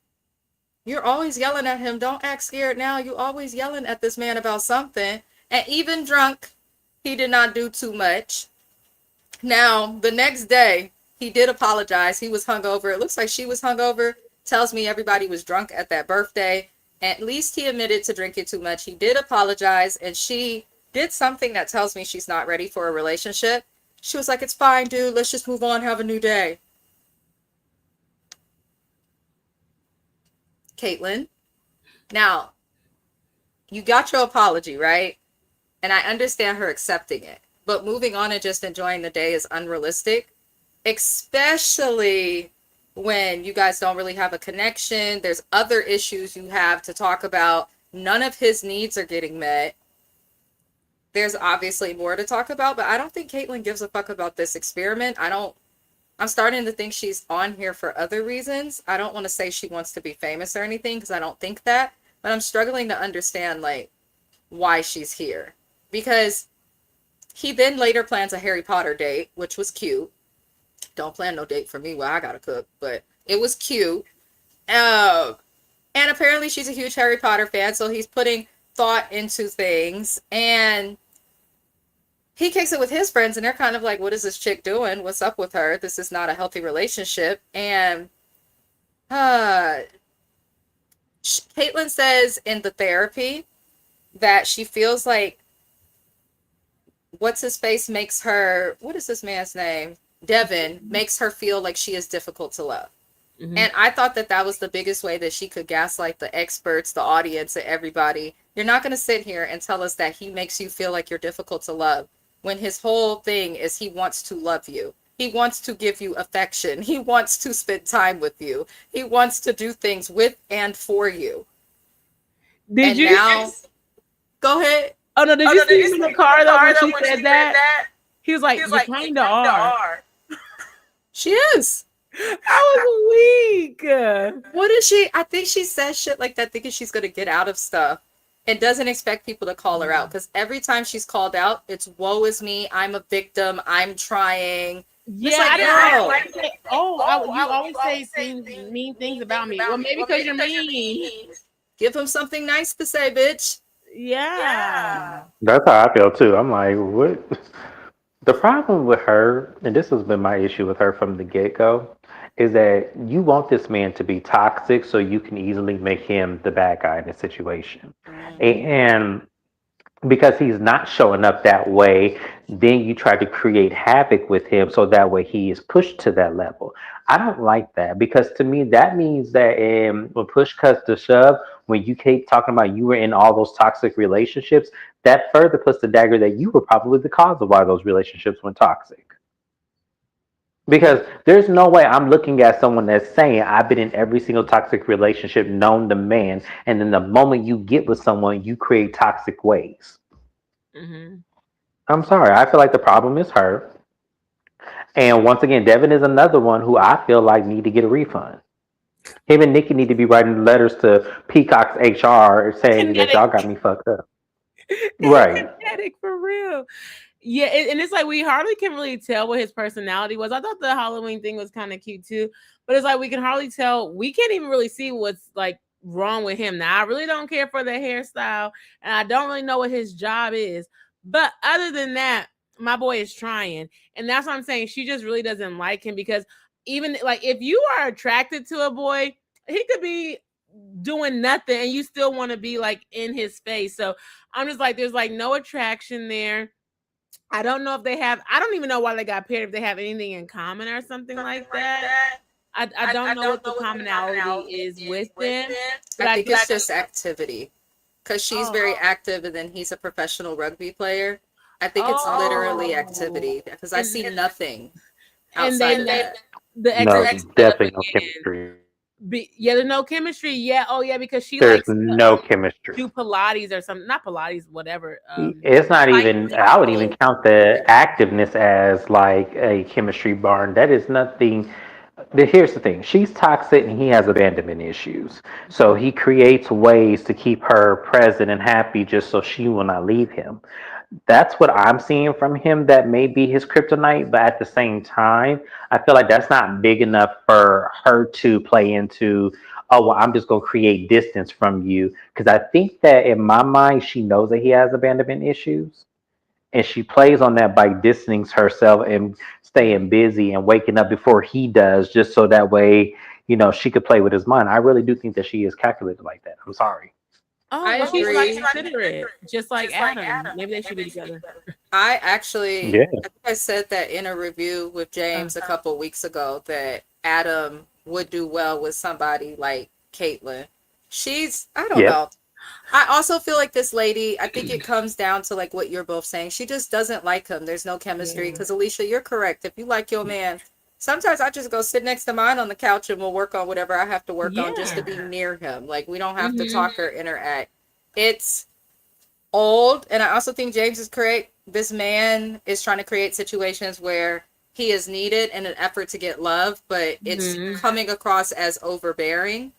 you're always yelling at him. Don't act scared now. You always yelling at this man about something. And even drunk, he did not do too much. Now, the next day, he did apologize. He was hungover. It looks like she was hungover. Tells me everybody was drunk at that birthday. At least he admitted to drinking too much. He did apologize, and she did something that tells me she's not ready for a relationship. She was like, it's fine, dude. Let's just move on. Have a new day. Caitlyn, now, you got your apology, right? And I understand her accepting it. But moving on and just enjoying the day is unrealistic, especially when you guys don't really have a connection. There's other issues you have to talk about. None of his needs are getting met. There's obviously more to talk about, but I don't think Caitlyn gives a fuck about this experiment. I'm starting to think she's on here for other reasons. I don't want to say she wants to be famous or anything, because I don't think that, but I'm struggling to understand, like, why she's here. Because he then later plans a Harry Potter date, which was cute. Don't plan no date for me while I gotta cook, but it was cute. And apparently she's a huge Harry Potter fan, so he's putting thought into things. And he kicks it with his friends, and they're kind of like, what is this chick doing? What's up with her? This is not a healthy relationship. And Caitlyn says in the therapy that she feels like what's his face makes her, what is this man's name? Devin makes her feel like she is difficult to love. Mm-hmm. And I thought that was the biggest way that she could gaslight the experts, the audience, and everybody. You're not going to sit here and tell us that he makes you feel like you're difficult to love, when his whole thing is he wants to love you. He wants to give you affection. He wants to spend time with you. He wants to do things with and for you. Did you? Now, go ahead. Oh, no, did you see in the car, though, when she said that? He was like, you kind of are. She is. I was weak. What is she? I think she says shit like that thinking she's going to get out of stuff and doesn't expect people to call her out. Because every time she's called out, it's woe is me. I'm a victim. I'm trying. Yeah, like, I like say, you always say mean things about me. Well, maybe because you're mean. Give him something nice to say, bitch. Yeah. That's how I feel too. I'm like, what? The problem with her, and this has been my issue with her from the get-go, is that you want this man to be toxic so you can easily make him the bad guy in the situation. And because he's not showing up that way, then you try to create havoc with him so that way he is pushed to that level. I don't like that, because to me that means that when push comes to shove, when you keep talking about you were in all those toxic relationships, that further puts the dagger that you were probably the cause of why those relationships went toxic. Because there's no way I'm looking at someone that's saying I've been in every single toxic relationship known to man, and then the moment you get with someone, you create toxic ways. Mm-hmm. I'm sorry. I feel like the problem is her. And once again, Devin is another one who I feel like need to get a refund. Him and Nikki need to be writing letters to Peacock's HR saying that y'all got me fucked up. Right. For real. Yeah, and it's like we hardly can really tell what his personality was. I thought the Halloween thing was kind of cute too, but it's like we can hardly tell. We can't even really see what's like wrong with him. Now, I really don't care for the hairstyle, and I don't really know what his job is. But other than that, my boy is trying, and that's what I'm saying. She just really doesn't like him, because even like if you are attracted to a boy, he could be doing nothing and you still want to be like in his face. So I'm just like, there's like no attraction there. I don't know if they have, I don't even know why they got paired, if they have anything in common or something like that. I don't know what the commonality is with them. I think it's just activity, because she's very active and then he's a professional rugby player. I think it's literally activity, because I see nothing outside of that. Definitely no chemistry. There's no chemistry. Yeah. Oh, yeah, because there's no chemistry. Do Pilates or something. Not Pilates, whatever. It's not even, I would even count the activeness as like a chemistry barn. That is nothing. here's the thing. She's toxic and he has abandonment issues. So he creates ways to keep her present and happy just so she will not leave him. That's what I'm seeing from him. That may be his kryptonite, but at the same time, I feel like that's not big enough for her to play into. Oh, well, I'm just gonna create distance from you because I think that in my mind, she knows that he has abandonment issues, and she plays on that by distancing herself and staying busy and waking up before he does, just so that way, she could play with his mind. I really do think that she is calculated like that. I'm sorry. Oh, I well, she's like agree. considerate, just like Adam. Maybe they should be together. I actually, Yeah. I think I said that in a review with James a couple weeks ago that Adam would do well with somebody like Caitlyn. I don't Yep. know. I also feel like this lady, I think it comes down to like what you're both saying. She just doesn't like him. There's no chemistry. Yeah. Because Alicia, you're correct. If you like your man, sometimes I just go sit next to mine on the couch and we'll work on whatever I have to work on just to be near him. Like we don't have to talk or interact. It's old, and I also think James is correct. This man is trying to create situations where he is needed in an effort to get love, but it's coming across as overbearing,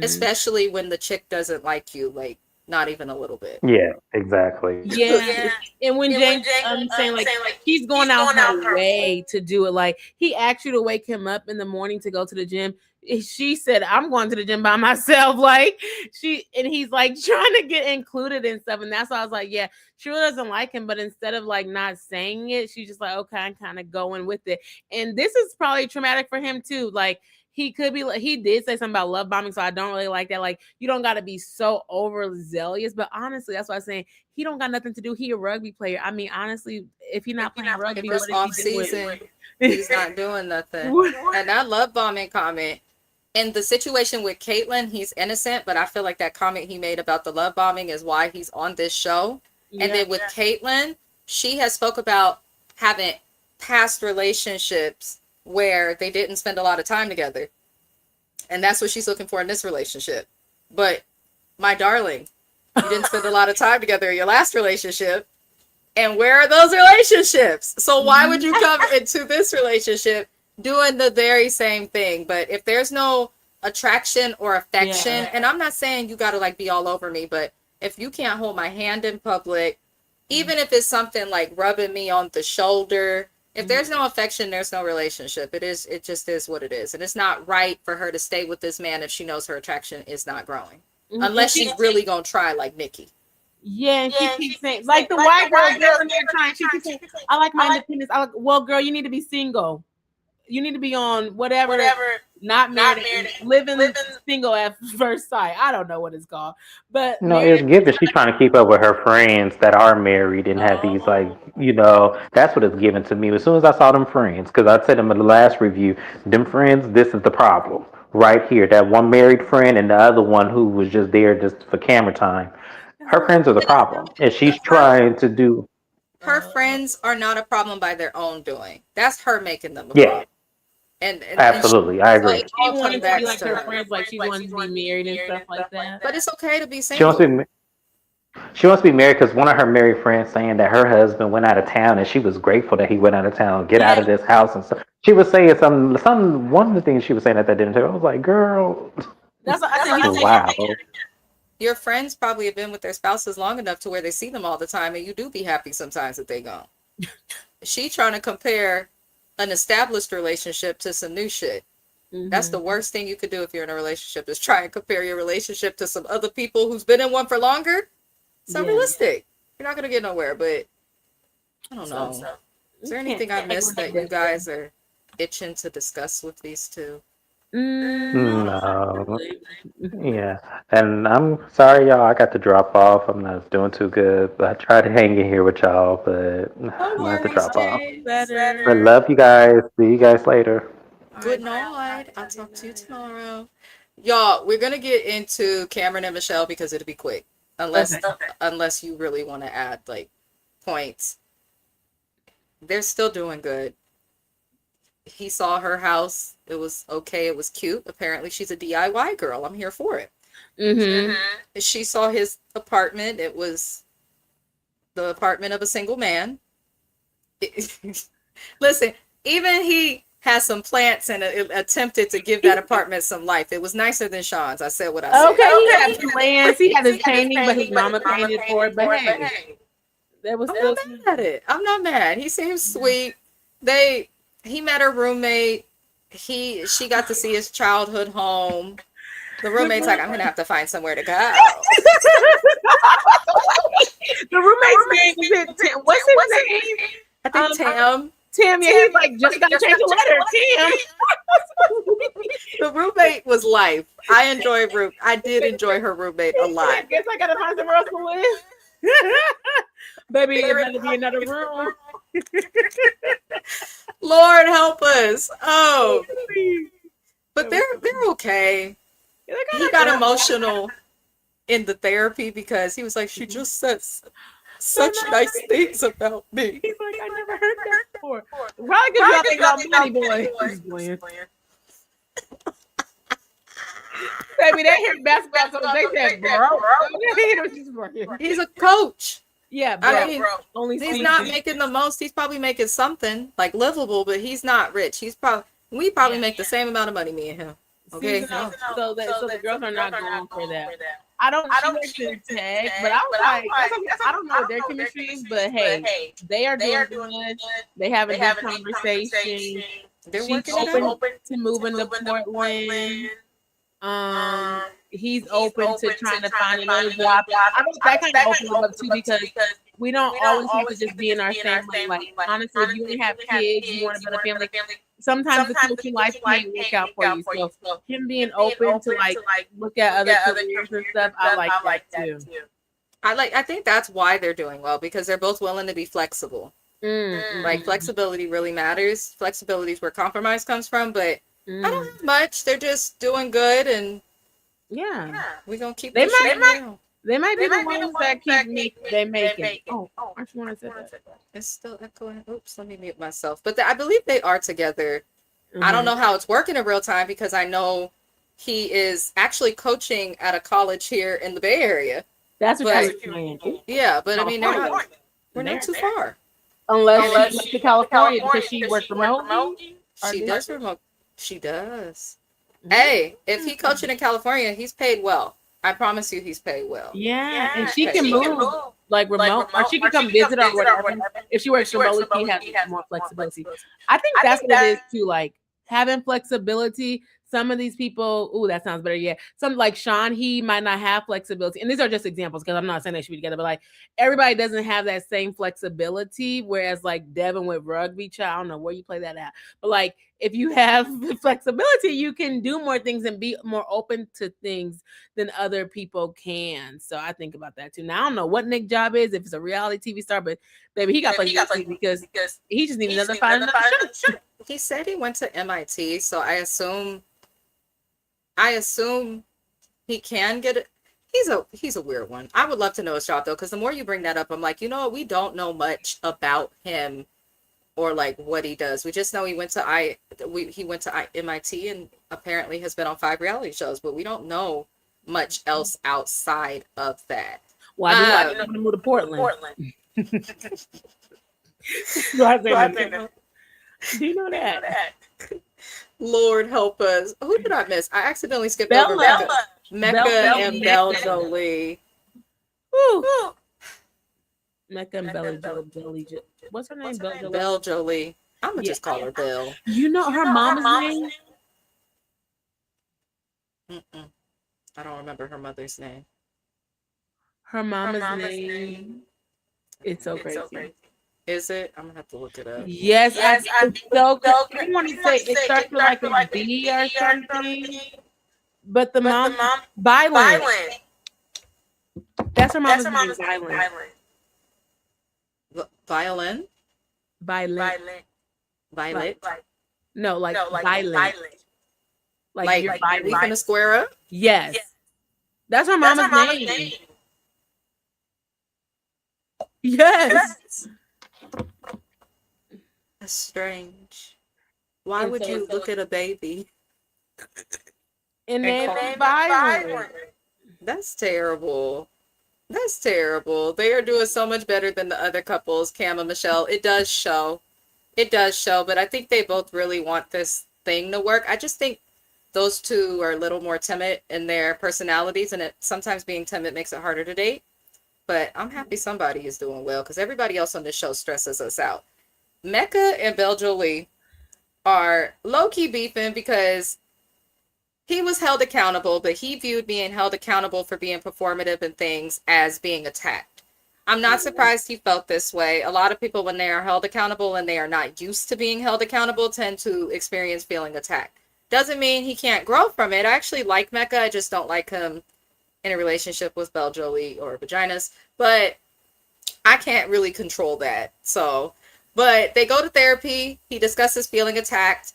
especially when the chick doesn't like you, like not even a little bit. Yeah, exactly. Yeah. And when James, I'm saying like he's going out her way to do it. Like he asked you to wake him up in the morning to go to the gym. She said, I'm going to the gym by myself. Like and he's like trying to get included and stuff. And that's why I was like, yeah, she really doesn't like him. But instead of like not saying it, she's just like, okay, I'm kind of going with it. And this is probably traumatic for him too. Like he could be like, he did say something about love bombing, so I don't really like that. Like, you don't got to be so overzealous, but honestly, that's what I'm saying. He don't got nothing to do. He a rugby player. I mean, honestly, if he not playing rugby, This what off is he doing? season, he's not doing nothing. And that love bombing comment. In the situation with Caitlyn, he's innocent, but I feel like that comment he made about the love bombing is why he's on this show. And then with Caitlyn, she has spoke about having past relationships where they didn't spend a lot of time together. And that's what she's looking for in this relationship. But my darling, you didn't spend a lot of time together in your last relationship. And where are those relationships? So why would you come into this relationship doing the very same thing? But if there's no attraction or affection, and I'm not saying you got to like be all over me, but if you can't hold my hand in public, even if it's something like rubbing me on the shoulder, if there's no affection, there's no relationship. It just is what it is. And it's not right for her to stay with this man if she knows her attraction is not growing. Unless she's really going to try like Nikki. Yeah, and she keeps saying, like the white girl, girl in there trying, she keeps saying, I like my independence. Well, girl, you need to be single. You need to be on whatever not married, living single at first sight. I don't know what it's called. But No, it's given. She's trying to keep up with her friends that are married and have these, like, that's what it's given to me. As soon as I saw them friends, because I said them in the last review, them friends, this is the problem. Right here. That one married friend and the other one who was just there just for camera time. Her friends are the problem. And she's trying to do. Her friends are not a problem by their own doing. That's her making them a Yeah. problem. And Absolutely, I agree. she wanted to be like her friends, like she wanted to be married and stuff like that. But it's okay to be She wants single. to be, she wants to be married because one of her married friends saying that her husband went out of town and she was grateful that he went out of town, get out of this house and stuff. She was saying one of the things she was saying at that dinner table. I was like, girl, That's what I think. wow. Your friends probably have been with their spouses long enough to where they see them all the time, and you do be happy sometimes that they gone. She trying to compare an established relationship to some new shit. That's the worst thing you could do if you're in a relationship, is try and compare your relationship to some other people who's been in one for longer. It's unrealistic. You're not gonna get nowhere. But I don't know. Is there anything I missed that you guys are itching to discuss with these two? No. Yeah. And I'm sorry, y'all. I got to drop off. I'm not doing too good. But I tried to hang in here with y'all, but I'm gonna have to drop off. But love you guys. See you guys later. Good night. I'll talk to you tomorrow. Y'all, we're gonna get into Cameron and Michelle because it'll be quick. Unless you really want to add like points. They're still doing good. He saw her house. It was okay. It was cute. Apparently she's a DIY girl. I'm here for it. She saw his apartment. It was the apartment of a single man. Listen, even had some plants and attempted to give that apartment some life. It was nicer than Sean's. I said what I said. Okay, he had plans. He had his painting, but his mama painted for it. But hey, that was I'm still not mad at it. I'm not mad. He seems sweet. He met her roommate. She got to see his childhood home. The roommate's like, I'm gonna have to find somewhere to go. The roommate's name is Tim. What's his name? I think Tim. Tim, yeah, he's like, just gotta change the letter. Tim. The roommate was life. I did enjoy her roommate a lot. I guess I gotta find somewhere else to live. Baby, it better be another room. Lord help us. Oh, but they're okay. He got emotional in the therapy because he was like, she just says such nice things about me. He's like, I never heard that before. Probably because y'all think about Money Boy. Baby, they hear basketball, so they said, bro. He's a coach. Yeah, bro. I mean, only he's not making the most. He's probably making something like livable, but he's not rich. We probably make the same amount of money, me and him. Okay. So the girls are not going for that. I don't in tech, but I was like, I don't know what their chemistry is, but hey, they are doing good. They have a good conversation. They're She's open to moving to Portland. He's open to trying to find another job. I think that kind of opens up too because we don't always have to just be in our family. Like honestly, if you want to have kids, you want to build a family. Sometimes the coaching life can't work out for you. So him being open to like look at other careers and stuff, I like that too. I think that's why they're doing well because they're both willing to be flexible. Like flexibility really matters. Flexibility is where compromise comes from, but I don't have much. They're just doing good, and we're gonna keep. They might be the ones that keep they make it. Oh, aren't you want to say that? It's still echoing. Oops, let me mute myself. But I believe they are together. I don't know how it's working in real time because I know he is actually coaching at a college here in the Bay Area. That's what you're saying. Yeah, but I mean, we're not too far. Unless she went to California because she worked remotely. She does remote. She does. Hey, if he coaching in California, he's paid well. I promise you, he's paid well. Yeah, and she can move like remote, or she can come visit or whatever. If she works remotely, she has more flexibility. I think that's what it is too. Like having flexibility. Some of these people, ooh, that sounds better. Yeah, some like Sean, he might not have flexibility, and these are just examples because I'm not saying they should be together, but like everybody doesn't have that same flexibility. Whereas like Devin with rugby, child, I don't know where you play that at, but like if you have flexibility, you can do more things and be more open to things than other people can. So I think about that too. Now I don't know what Nick's job is, if it's a reality TV star, but baby, he got flexibility because he just needs another show. He said he went to MIT, so I assume he can get it. He's a weird one. I would love to know his job though, because the more you bring that up, I'm like, you know what? We don't know much about him or like what he does. We just know he went to MIT and apparently has been on 5 reality shows, but we don't know much else outside of that. Well, I do want to move to Portland. Do you know that? Lord help us. Who did I miss? I accidentally skipped over Mecca and Belle Jolie. Mecca and Belle Jolie. What's her name? Belle Jolie. I'm gonna just call her Belle. You know her mama's name? I don't remember her mother's name. Her mama's name. It's so crazy. Is it? I'm gonna have to look it up. Yes, it's so good. I want to say it starts with like a B or something. But the mom, Violent. That's her mama's name, Violent. Violin? Violet? No, like Violent. Like you're leaving a square up? Yes. That's her mama's name. Yes. That's strange. Why would you look at a baby and name it Violent? That's terrible. They are doing so much better than the other couples, Cam and Michelle. It does show. It does show, but I think they both really want this thing to work. I just think those two are a little more timid in their personalities, and sometimes being timid makes it harder to date. But I'm happy somebody is doing well because everybody else on this show stresses us out. Mecca and Belle Jolie are low-key beefing because he was held accountable, but he viewed being held accountable for being performative and things as being attacked. I'm not surprised he felt this way. A lot of people, when they are held accountable and they are not used to being held accountable, tend to experience feeling attacked. Doesn't mean he can't grow from it. I actually like Mecca. I just don't like him in a relationship with Belle Jolie or Vaginas. But I can't really control that. So, but they go to therapy. He discusses feeling attacked.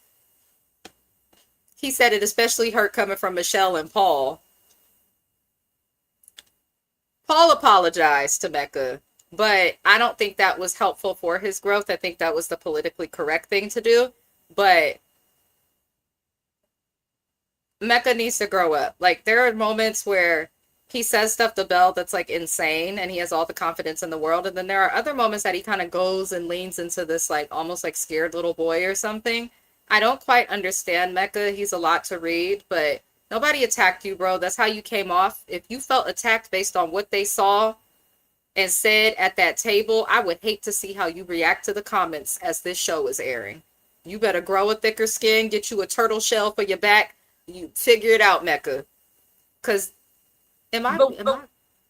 He said it especially hurt coming from Michelle and Paul. Paul apologized to Mecca, but I don't think that was helpful for his growth. I think that was the politically correct thing to do. But Mecca needs to grow up. Like, there are moments where he says stuff to Belle that's like insane and he has all the confidence in the world. And then there are other moments that he kind of goes and leans into this like almost like scared little boy or something. I don't quite understand Mecca. He's a lot to read, but nobody attacked you, bro. That's how you came off. If you felt attacked based on what they saw and said at that table, I would hate to see how you react to the comments as this show is airing. You better grow a thicker skin, get you a turtle shell for your back. You figure it out, Mecca. Because am I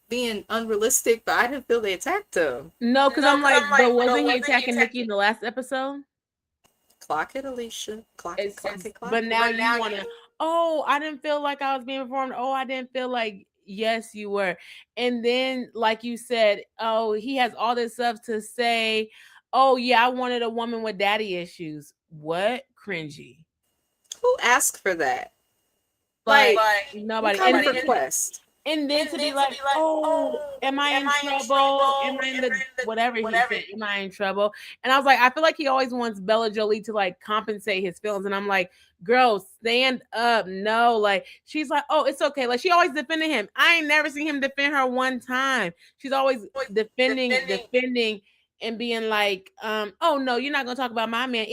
being unrealistic? But I didn't feel they attacked him. No, because I'm like, but wasn't he attacking Nikki in the last episode? Clock it, Alicia. Clock it. But now you want to, oh, I didn't feel like I was being performed. Oh, I didn't feel like, yes, you were. And then, like you said, oh, he has all this stuff to say. Oh, yeah, I wanted a woman with daddy issues. What? Cringy. Who asked for that? Like nobody. And request. And then to be like, oh, am I in trouble? Am I in the whatever he said? Am I in trouble? And I was like, I feel like he always wants Bella Jolie to like compensate his feelings. And I'm like, girl, stand up. No, like she's like, oh, it's okay. Like she always defended him. I ain't never seen him defend her one time. She's always defending, and being like, oh no, you're not gonna talk about my man.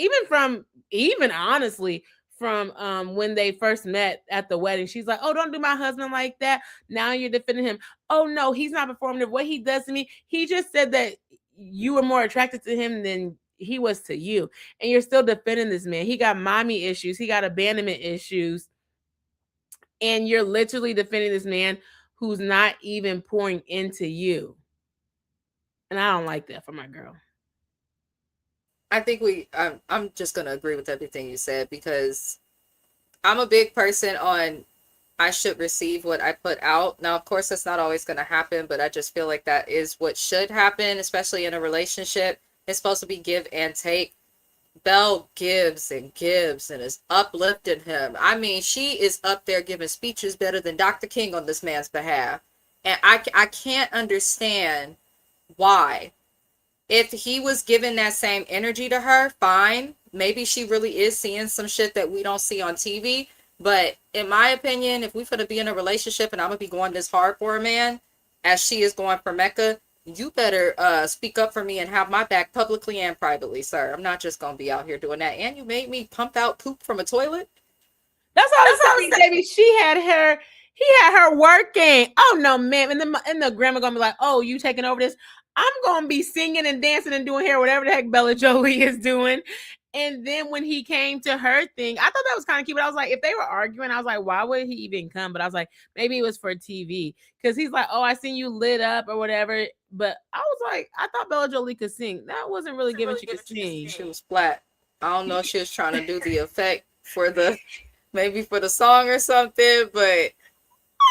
Even honestly, from when they first met at the wedding. She's like, oh, don't do my husband like that. Now you're defending him. Oh, no, he's not performative. What he does to me, he just said that you were more attracted to him than he was to you. And you're still defending this man. He got mommy issues. He got abandonment issues. And you're literally defending this man who's not even pouring into you. And I don't like that for my girl. I think I'm just going to agree with everything you said because I'm a big person on I should receive what I put out. Now, of course, that's not always going to happen, but I just feel like that is what should happen, especially in a relationship. It's supposed to be give and take. Belle gives and is uplifting him. I mean, she is up there giving speeches better than Dr. King on this man's behalf. And I can't understand why. If he was giving that same energy to her, fine. Maybe she really is seeing some shit that we don't see on TV. But in my opinion, if we're going to be in a relationship and I'm going to be going this hard for a man, as she is going for Mecca, you better speak up for me and have my back publicly and privately, sir. I'm not just going to be out here doing that. And you made me pump out poop from a toilet? That's all I was telling you, baby. He had her working. Oh, no, ma'am. And the grandma going to be like, oh, you taking over this? I'm going to be singing and dancing and doing hair, whatever the heck Bella Jolie is doing. And then when he came to her thing, I thought that was kind of cute. But I was like, if they were arguing, I was like, why would he even come? But I was like, maybe it was for TV. Because he's like, oh, I seen you lit up or whatever. But I was like, I thought Bella Jolie could sing. That wasn't really giving she could sing. She was flat. I don't know if she was trying to do the effect maybe for the song or something, but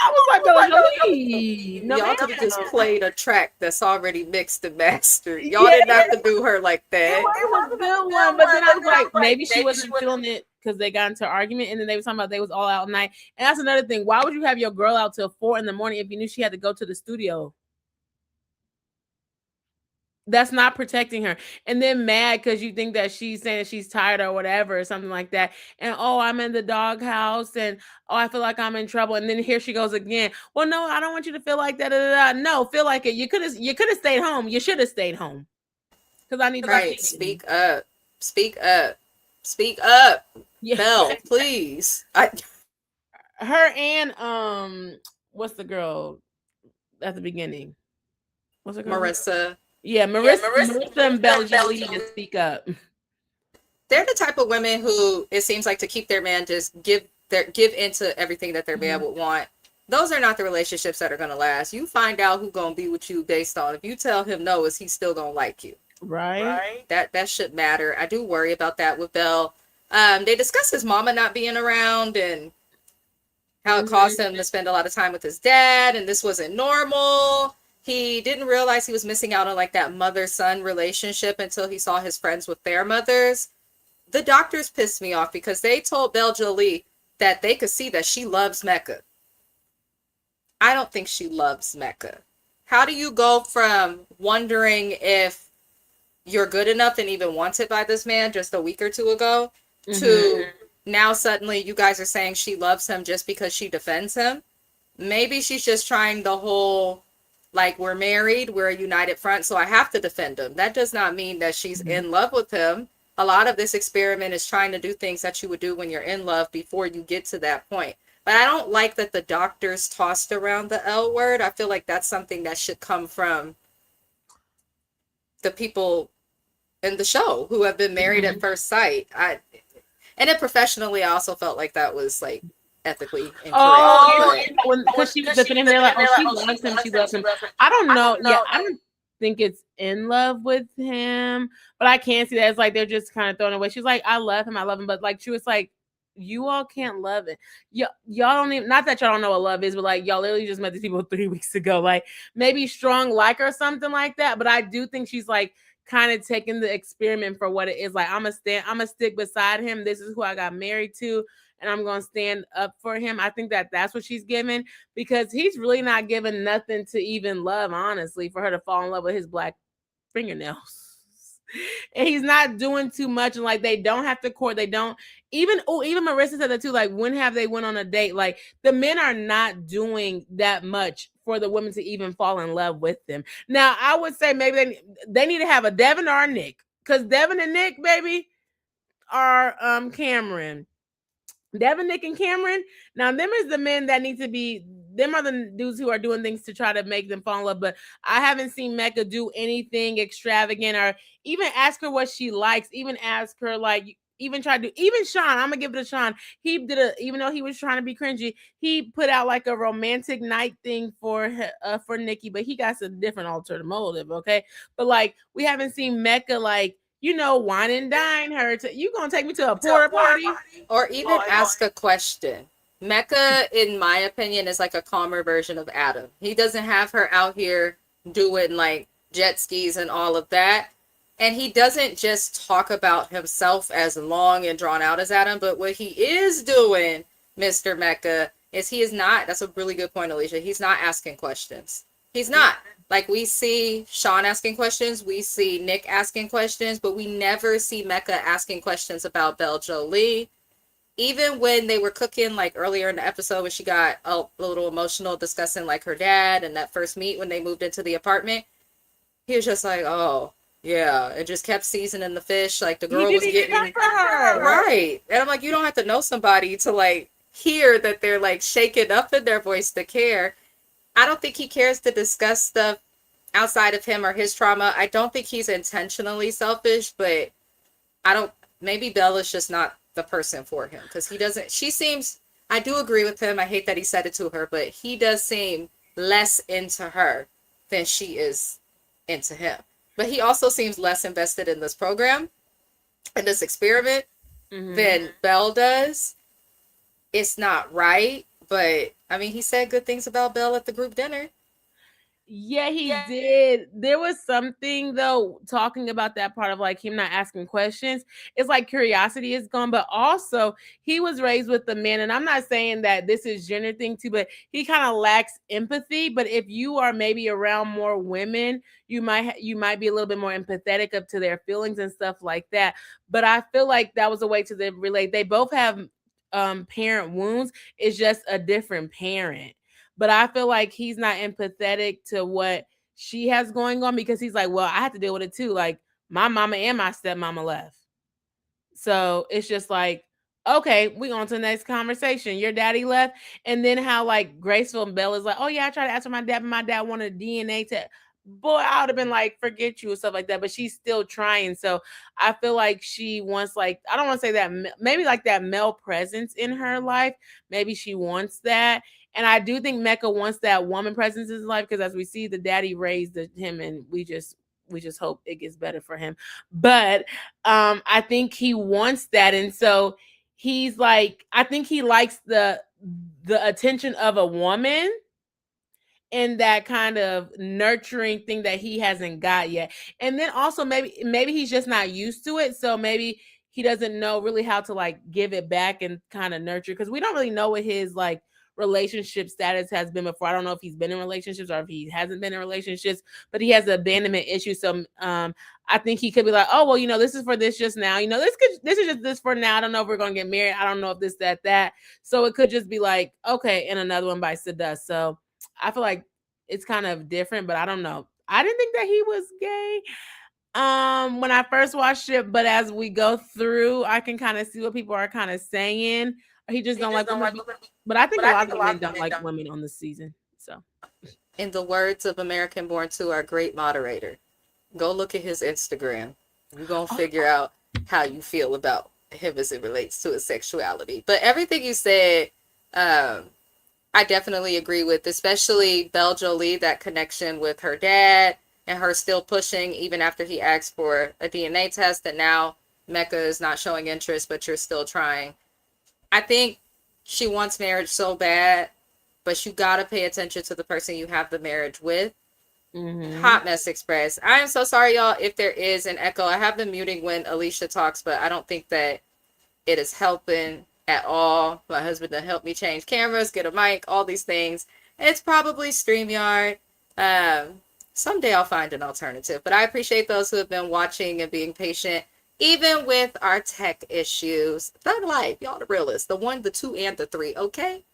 I was like, Bella Jolie. No, y'all could have just played a track that's already mixed and mastered. Y'all didn't have to do her like that. It was a good one, but then I was like, maybe she wasn't feeling it because they got into an argument, and then they were talking about they was all out night. And that's another thing. Why would you have your girl out till 4 a.m. if you knew she had to go to the studio? That's not protecting her. And then mad because you think that she's saying that she's tired or whatever or something like that. And oh, I'm in the doghouse and oh, I feel like I'm in trouble. And then here she goes again. Well, no, I don't want you to feel like that. No, feel like it. You could have stayed home. You should have stayed home. Because I need to speak up. Speak up. Speak up. Yeah. Belle, please. Her and what's the girl at the beginning? What's the girl? Marissa. Yeah, Marissa and Bella Jolie need to speak up. They're the type of women who it seems like to keep their man just give into everything that their man would want. Those are not the relationships that are gonna last. You find out who's gonna be with you based on if you tell him no, is he still gonna like you? Right. That should matter. I do worry about that with Belle. They discuss his mama not being around and how it caused him to spend a lot of time with his dad, and this wasn't normal. He didn't realize he was missing out on like that mother-son relationship until he saw his friends with their mothers. The doctors pissed me off because they told Belle Jolie that they could see that she loves Mecca. I don't think she loves Mecca. How do you go from wondering if you're good enough and even wanted by this man just a week or two ago to now suddenly you guys are saying she loves him just because she defends him? Maybe she's just trying the whole, like, we're married, we're a united front, so I have to defend him. That does not mean that she's in love with him. A lot of this experiment is trying to do things that you would do when you're in love before you get to that point. But I don't like that the doctors tossed around the L word. I feel like that's something that should come from the people in the show who have been married at first sight. And then professionally, I also felt like that was like ethically incorrect. Oh, because she was defending him, they're like, oh, she loves him, she loves him. I don't know. Yeah, I don't think it's in love with him, but I can see that it's like they're just kind of throwing away. She's like, I love him, but like she was like, you all can't love it. Y'all don't even, not that y'all don't know what love is, but like y'all literally just met these people 3 weeks ago. Like maybe strong like or something like that. But I do think she's like kind of taking the experiment for what it is. Like I'm gonna stick beside him. This is who I got married to, and I'm gonna stand up for him. I think that that's what she's giving, because he's really not giving nothing to even love, honestly, for her to fall in love with his black fingernails. And he's not doing too much, and like they don't have to court. They don't even Marissa said that too. Like, when have they went on a date? Like the men are not doing that much for the women to even fall in love with them. Now I would say maybe they need to have a Devin or a Nick, because Devin and Nick, baby, are Cameron. Devin, Nick, and Cameron. Now them is the men that need to be. Them are the dudes who are doing things to try to make them fall in love. But I haven't seen Mecca do anything extravagant or even ask her what she likes. Even ask her, like, even try to. Even Sean, I'm gonna give it to Sean. He did even though he was trying to be cringy, he put out like a romantic night thing for Nikki, but he got some different alternative motive. Okay, but like we haven't seen Mecca like, wine and dine her. You gonna take me to a porta party? Or even ask a question. Mecca, in my opinion, is like a calmer version of Adam. He doesn't have her out here doing like jet skis and all of that. And he doesn't just talk about himself as long and drawn out as Adam, but what he is doing, Mr. Mecca, is he is not, that's a really good point, Alicia, he's not asking questions. He's not. Like, we see Sean asking questions, we see Nick asking questions, but we never see Mecca asking questions about Belle Jolie. Even when they were cooking, like earlier in the episode, when she got a little emotional discussing like her dad and that first meet when they moved into the apartment, he was just like, oh, yeah, and just kept seasoning the fish. Like the girl was getting right. And I'm like, you don't have to know somebody to like hear that they're like shaking up in their voice to care. I don't think he cares to discuss stuff outside of him or his trauma. I don't think he's intentionally selfish, but maybe Bella's just not the person for him, because I do agree with him. I hate that he said it to her, but he does seem less into her than she is into him. But he also seems less invested in this program, in this experiment, than Belle does. It's not right, but I mean, he said good things about Belle at the group dinner. Yeah, he did. There was something though, talking about that part of like him not asking questions. It's like curiosity is gone, but also he was raised with the man, and I'm not saying that this is gender thing too, but he kind of lacks empathy. But if you are maybe around more women, you might be a little bit more empathetic up to their feelings and stuff like that. But I feel like that was a way to them relate. They both have parent wounds. It's just a different parent. But I feel like he's not empathetic to what she has going on, because he's like, well, I have to deal with it too. Like my mama and my stepmama left. So it's just like, okay, we on to the next conversation. Your daddy left, and then how like Graceful and Bella's like, oh yeah, I tried to ask for my dad, but my dad wanted a DNA test. Boy, I would have been like, forget you and stuff like that. But she's still trying. So I feel like she wants, like, I don't want to say that, maybe like that male presence in her life. Maybe she wants that. And I do think Mecca wants that woman presence in his life, because as we see, the daddy raised him, and we just hope it gets better for him. But I think he wants that, and so he's like, I think he likes the attention of a woman and that kind of nurturing thing that he hasn't got yet. And then also maybe he's just not used to it, so maybe he doesn't know really how to like give it back and kind of nurture, because we don't really know what his like relationship status has been before. I don't know if he's been in relationships or if he hasn't been in relationships, but he has an abandonment issue. So I think he could be like, oh well, this is for this just now. This is just this for now. I don't know if we're gonna get married. I don't know if this, that. So it could just be like, okay, and another one bites the dust. So I feel like it's kind of different, but I don't know. I didn't think that he was gay when I first watched it, but as we go through, I can kind of see what people are kind of saying. He just don't like women. But I think a lot of men don't like women on the season. So, in the words of American Born 2, our great moderator, go look at his Instagram. You're going to figure out how you feel about him as it relates to his sexuality. But everything you said, I definitely agree with, especially Belle Jolie, that connection with her dad and her still pushing even after he asked for a DNA test, and now Mecca is not showing interest, but you're still trying. I think she wants marriage so bad, but you got to pay attention to the person you have the marriage with. mm-hmm. Hot Mess Express. I am so sorry, y'all, if there is an echo. I have been muting when Alicia talks, but I don't think that it is helping at all. My husband done helped me change cameras, get a mic, all these things. It's probably StreamYard. Someday I'll find an alternative, but I appreciate those who have been watching and being patient, even with our tech issues. Thug Life, y'all the realists, the 1, the 2, and the 3, okay?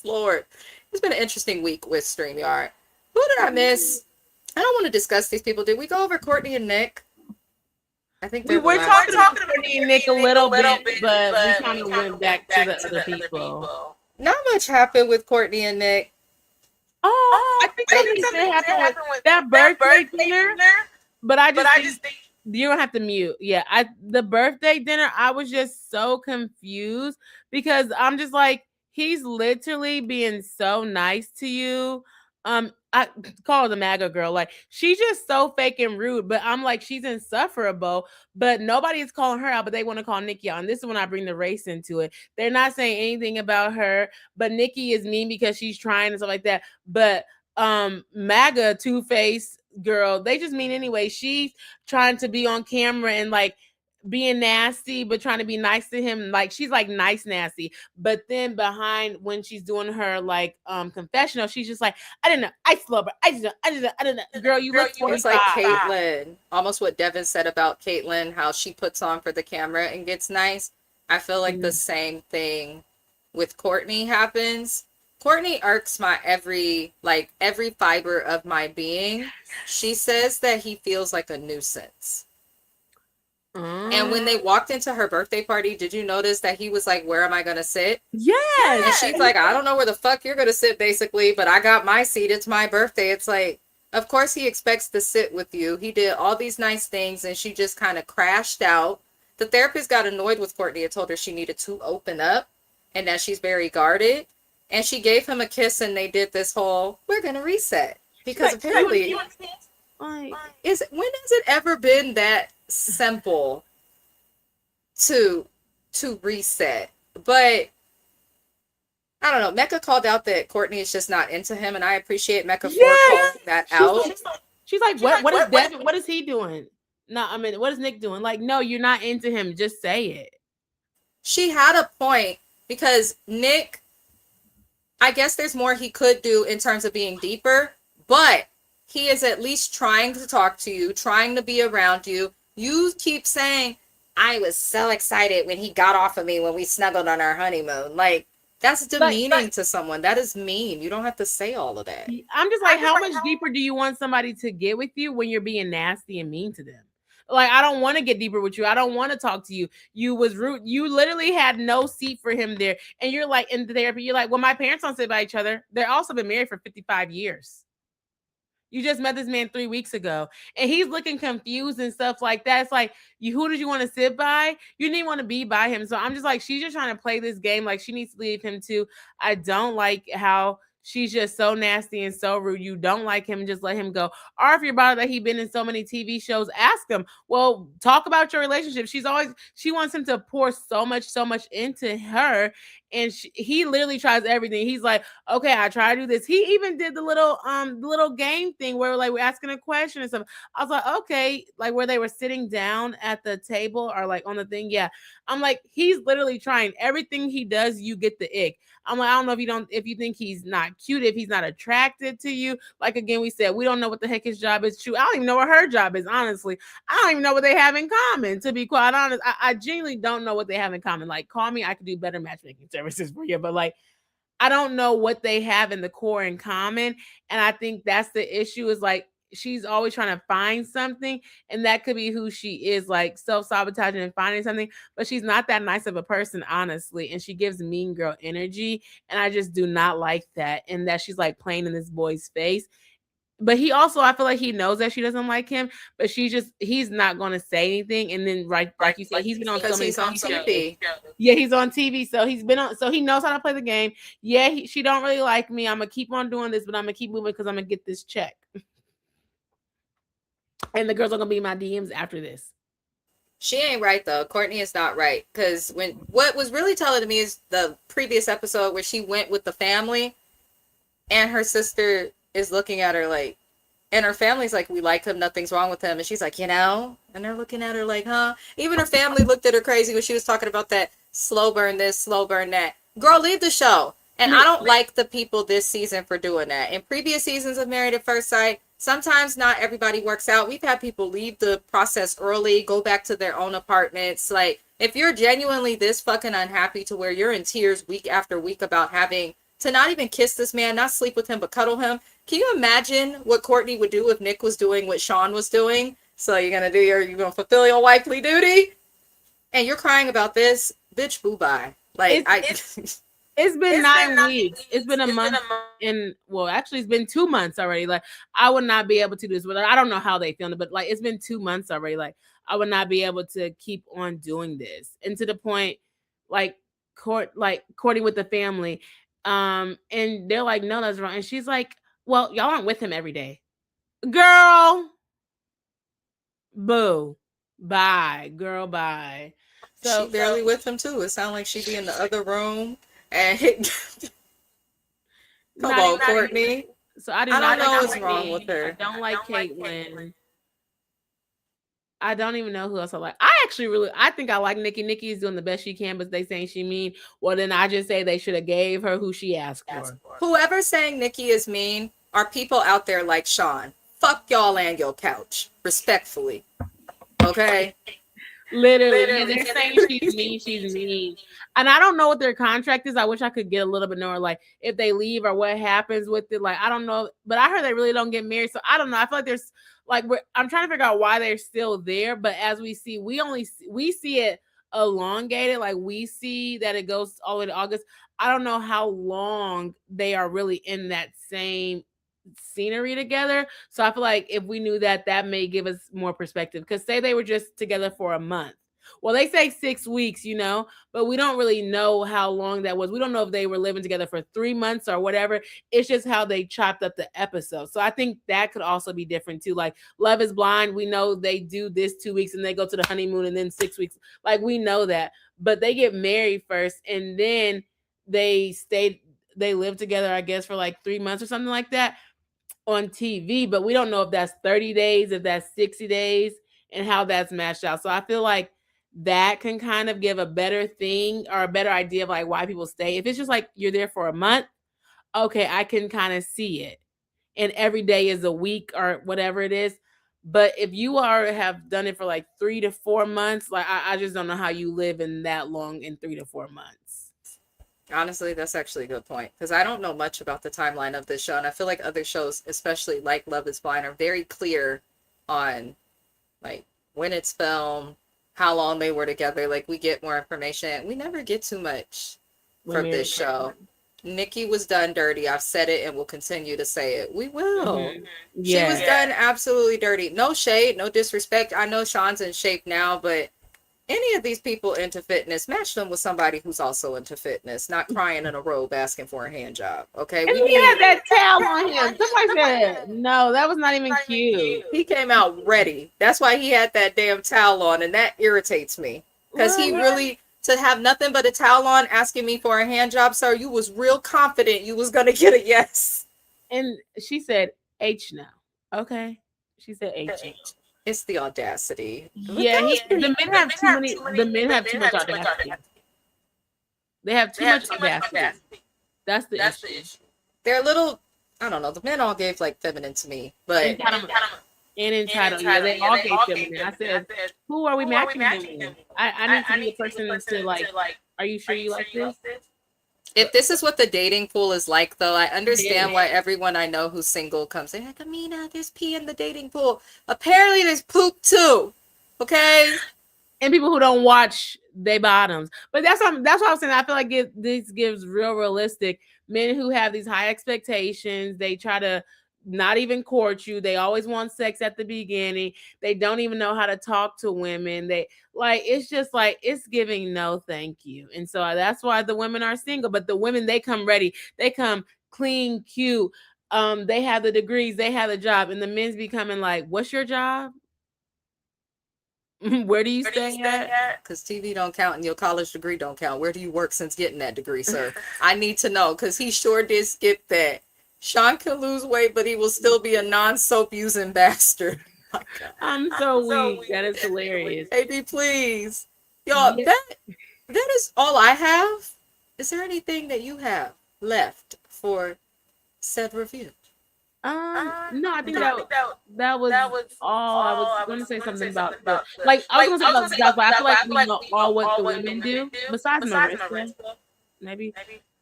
Lord, it's been an interesting week with StreamYard. Who did I miss? I don't want to discuss these people. Did we go over Courtney and Nick? I think we were talking about Courtney and Nick a little bit, but we kind of went back to the other people. Not much happened with Courtney and Nick. Oh, I think something happened with that birthday dinner. But I just think you don't have to mute. Yeah, the birthday dinner, I was just so confused, because I'm just like, he's literally being so nice to you. I call her the MAGA girl. Like, she's just so fake and rude, but I'm like, she's insufferable. But nobody is calling her out, but they want to call Nikki out. And this is when I bring the race into it. They're not saying anything about her, but Nikki is mean because she's trying and stuff like that. But MAGA Two-Face girl, they just mean anyway. She's trying to be on camera and like being nasty, but trying to be nice to him. Like, she's like nice nasty, but then behind, when she's doing her like confessional, she's just like, I didn't know, I love her, I didn't know. Girl, you look 25. It's like Caitlyn, almost what Devin said about Caitlyn, how she puts on for the camera and gets nice. I feel like the same thing with Courtney happens. Courtney irks my every fiber of my being. She says that he feels like a nuisance. And when they walked into her birthday party, did you notice that he was like, where am I going to sit? Yes. And she's like, I don't know where the fuck you're going to sit, basically, but I got my seat. It's my birthday. It's like, of course he expects to sit with you. He did all these nice things, and she just kind of crashed out. The therapist got annoyed with Courtney and told her she needed to open up and that she's very guarded. And she gave him a kiss, and they did this whole, we're going to reset. Because apparently, when has it ever been that simple to reset? But I don't know. Mecca called out that Courtney is just not into him, and I appreciate Mecca for calling that out. She's like, what is Devin? What is he doing? No, I mean, what is Nick doing? Like, no, you're not into him. Just say it. She had a point, because Nick, I guess there's more he could do in terms of being deeper, but he is at least trying to talk to you, trying to be around you. You keep saying, I was so excited when he got off of me when we snuggled on our honeymoon. Like, that's demeaning to someone. That is mean. You don't have to say all of that. I'm just like, how much deeper do you want somebody to get with you when you're being nasty and mean to them? Like, I don't want to get deeper with you. I don't want to talk to you. You was rude. You literally had no seat for him there. And you're like, in therapy, you're like, well, my parents don't sit by each other. They're also been married for 55 years. You just met this man 3 weeks ago, and he's looking confused and stuff like that. It's like, who did you want to sit by? You didn't want to be by him. So I'm just like, she's just trying to play this game. Like, she needs to leave him too. I don't like how she's just so nasty and so rude. You don't like him, just let him go. Or if you're bothered that he's been in so many TV shows, ask him. Well, talk about your relationship. She wants him to pour so much into her, and he literally tries everything. He's like, okay, I try to do this. He even did the little game thing where like we're asking a question and stuff. I was like, okay, like where they were sitting down at the table or like on the thing. Yeah, I'm like, he's literally trying everything he does. You get the ick. I'm like, I don't know if you think he's not cute, if he's not attracted to you. Like, again, we said, we don't know what the heck his job is. True. I don't even know what her job is, honestly. I don't even know what they have in common, to be quite honest. I genuinely don't know what they have in common. Like, call me, I could do better matchmaking services for you. But like, I don't know what they have in the core in common. And I think that's the issue, is like, she's always trying to find something, and that could be who she is, like self-sabotaging and finding something, but she's not that nice of a person, honestly, and she gives mean girl energy, and I just do not like that, and that she's like playing in this boy's face. But he also, I feel like he knows that she doesn't like him, but he's not going to say anything. And then, right, like you said, he's been on so many TV. Yeah, he's on TV, so so he knows how to play the game. Yeah, she don't really like me. I'm gonna keep on doing this, but I'm gonna keep moving because I'm gonna get this check. And the girls are gonna be in my DMs after this. She ain't right though. Courtney is not right, because what was really telling to me is the previous episode where she went with the family, and her sister is looking at her like, and her family's like, we like him, nothing's wrong with him, and she's like, and they're looking at her like, huh? Even her family looked at her crazy when she was talking about that slow burn this, slow burn that. Girl, leave the show. And I don't like the people this season for doing that. In previous seasons of Married at First Sight, sometimes not everybody works out. We've had people leave the process early, go back to their own apartments. Like, if you're genuinely this fucking unhappy to where you're in tears week after week about having to not even kiss this man, not sleep with him, but cuddle him, can you imagine what Courtney would do if Nick was doing what Sean was doing? So you're gonna fulfill your wifely duty, and you're crying about this, bitch. Boo bye. Like, it's been 9 weeks. It's been a month, and well, actually, it's been 2 months already. Like, I would not be able to do this, but I don't know how they feel, but like, it's been 2 months already. Like, I would not be able to keep on doing this, and to the point, like courting with the family, and they're like, no, that's wrong, and she's like, well, y'all aren't with him every day, girl. Boo, bye, girl, bye. So she barely with him too. It sounds like she'd be in the other room. And come on, Courtney. So I don't know what's wrong with her. I don't like Caitlyn. I don't even know who else I like. I think I like Nikki. Nikki is doing the best she can, but they saying she mean. Well, then I just say they should have gave her who she asked for. Whoever's saying Nikki is mean are people out there like Sean. Fuck y'all and your couch, respectfully. Okay. Literally. They're saying she's mean. She's mean. And I don't know what their contract is. I wish I could get a little bit more, like, if they leave or what happens with it. Like, I don't know. But I heard they really don't get married. So I don't know. I feel like there's, like, I'm trying to figure out why they're still there. But as we see, we see it elongated. Like, we see that it goes all the way to August. I don't know how long they are really in that same scenery together. So I feel like if we knew that, that may give us more perspective. Because say they were just together for a month. Well, they say 6 weeks, but we don't really know how long that was. We don't know if they were living together for 3 months or whatever. It's just how they chopped up the episode. So I think that could also be different too. Like Love is Blind, we know they do this 2 weeks and they go to the honeymoon and then 6 weeks. Like, we know that. But they get married first and then they live together, I guess, for like 3 months or something like that on TV. But we don't know if that's 30 days, if that's 60 days, and how that's matched out. So I feel like that can kind of give a better thing or a better idea of like why people stay. If it's just like you're there for a month, okay, I can kind of see it. And every day is a week or whatever it is. But if you have done it for like 3 to 4 months, like I just don't know how you live in that long in 3 to 4 months. Honestly, that's actually a good point, because I don't know much about the timeline of this show, and I feel like other shows, especially like Love is Blind, are very clear on like when it's filmed, how long they were together. Like, we get more information. We never get too much from this show. Nikki was done dirty. I've said it and will continue to say it. We will. Mhm. She was done absolutely dirty. No shade, no disrespect. I know Sean's in shape now, but any of these people into fitness, match them with somebody who's also into fitness, not crying in a robe asking for a hand job. Okay. And he had that towel on him. Somebody said, no, that was not even cute. He came out ready. That's why he had that damn towel on, and that irritates me. Because he really, to have nothing but a towel on asking me for a hand job, sir, you was real confident you was gonna get a yes. And she said H now. Okay. She said H. It's the audacity. Yeah, the men have too many. The men have too much audacity. They have too much audacity. That's the issue. They're a little. I don't know. The men all gave like feminine to me, but entitled. Yeah, they all gave feminine. I said, who are we matching them with? I need to be the person to like. Are you sure you like this? If this is what the dating pool is like, though, I understand why everyone I know who's single comes in like, Amina, there's pee in the dating pool. Apparently, there's poop too. Okay. And people who don't watch they bottoms, but that's what I'm saying. I feel like this gives realistic men who have these high expectations. They try to not even court you. They always want sex at the beginning. They don't even know how to talk to women. They like, it's just like, it's giving no thank you. And so that's why the women are single. But the women, they come ready. They come clean, cute. They have the degrees. They have the job. And the men's becoming like, what's your job? Where do you stay at? Because TV don't count and your college degree don't count. Where do you work since getting that degree, sir? I need to know, because he sure did skip that. Sean can lose weight, but he will still be a non-soap using bastard. Oh, I'm so weak. That is hilarious. AB, please. Y'all, that is all I have. Is there anything that you have left for said review? No, I think that was all. I was going to say something about I was going to say about the stuff, but I feel like we know all what the women do, besides Marissa, maybe.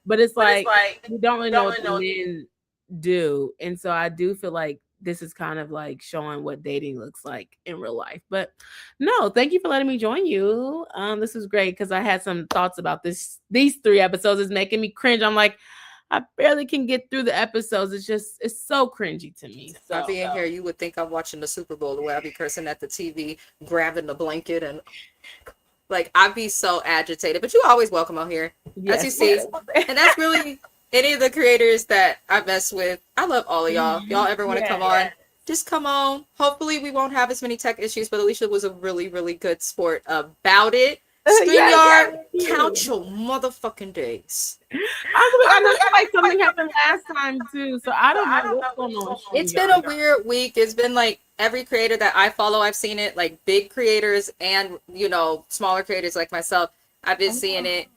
But it's like we don't really know what the men do, and so I do feel like this is kind of like showing what dating looks like in real life. But no, thank you for letting me join you. This is great because I had some thoughts about this. These 3 episodes is making me cringe. I'm like, I barely can get through the episodes. It's so cringy to me. So being here, you would think I'm watching the Super Bowl the way I be cursing at the TV, grabbing the blanket, and like I'd be so agitated. But you always welcome out here, as you see, and that's really any of the creators that I mess with. I love all of y'all. Y'all ever want to come on? Just come on. Hopefully, we won't have as many tech issues. But Alicia was a really, really good sport about it. StreamYard, count your motherfucking days. I know like something happened last time too, so I don't know what's going on. It's been a weird week. It's been like every creator that I follow, I've seen it. Like big creators and smaller creators like myself, I've been seeing it.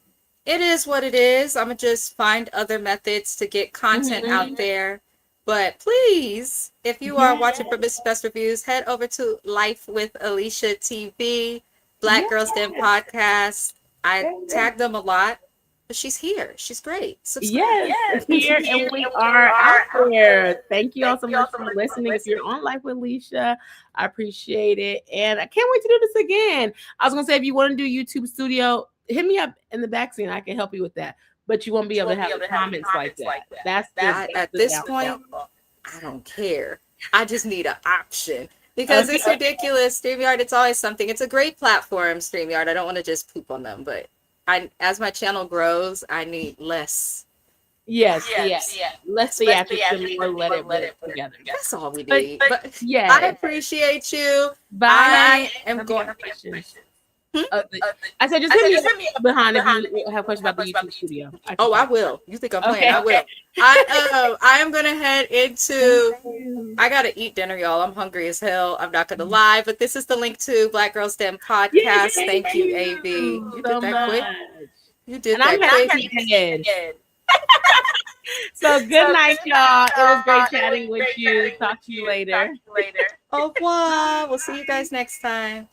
It is what it is. I'm gonna just find other methods to get content out there. But please, if you are watching for Mrs. Best Reviews, head over to Life with Alicia TV. Black Girls Den podcast. I tag them a lot, but she's here. She's great. Yes, here and we are out there. Thank you all so much for listening. If you're on Life with Alicia, I appreciate it, and I can't wait to do this again. I was gonna say if you want to do YouTube Studio, hit me up in the back scene. I can help you with that, but you won't be able to have comments like that. That's at this point. I don't care. I just need an option. Because it's ridiculous. StreamYard, it's always something. It's a great platform, StreamYard. I don't want to just poop on them, but as my channel grows, I need less. Yes. Less theatrics and more let it work together. That's all we need. But yeah, I appreciate you. Bye. I am going. I said, just hit me up behind if you have questions about the YouTube Studio. I will. You think I'm playing? Okay. I will. I am gonna head into. I gotta eat dinner, y'all. I'm hungry as hell. I'm not gonna lie, but this is the link to Black Girls Den podcast. Thank you, AB. You did that quick. You did that quick. So good night, y'all. It was great chatting with you. Talk to you later. Au revoir. We'll see you guys next time.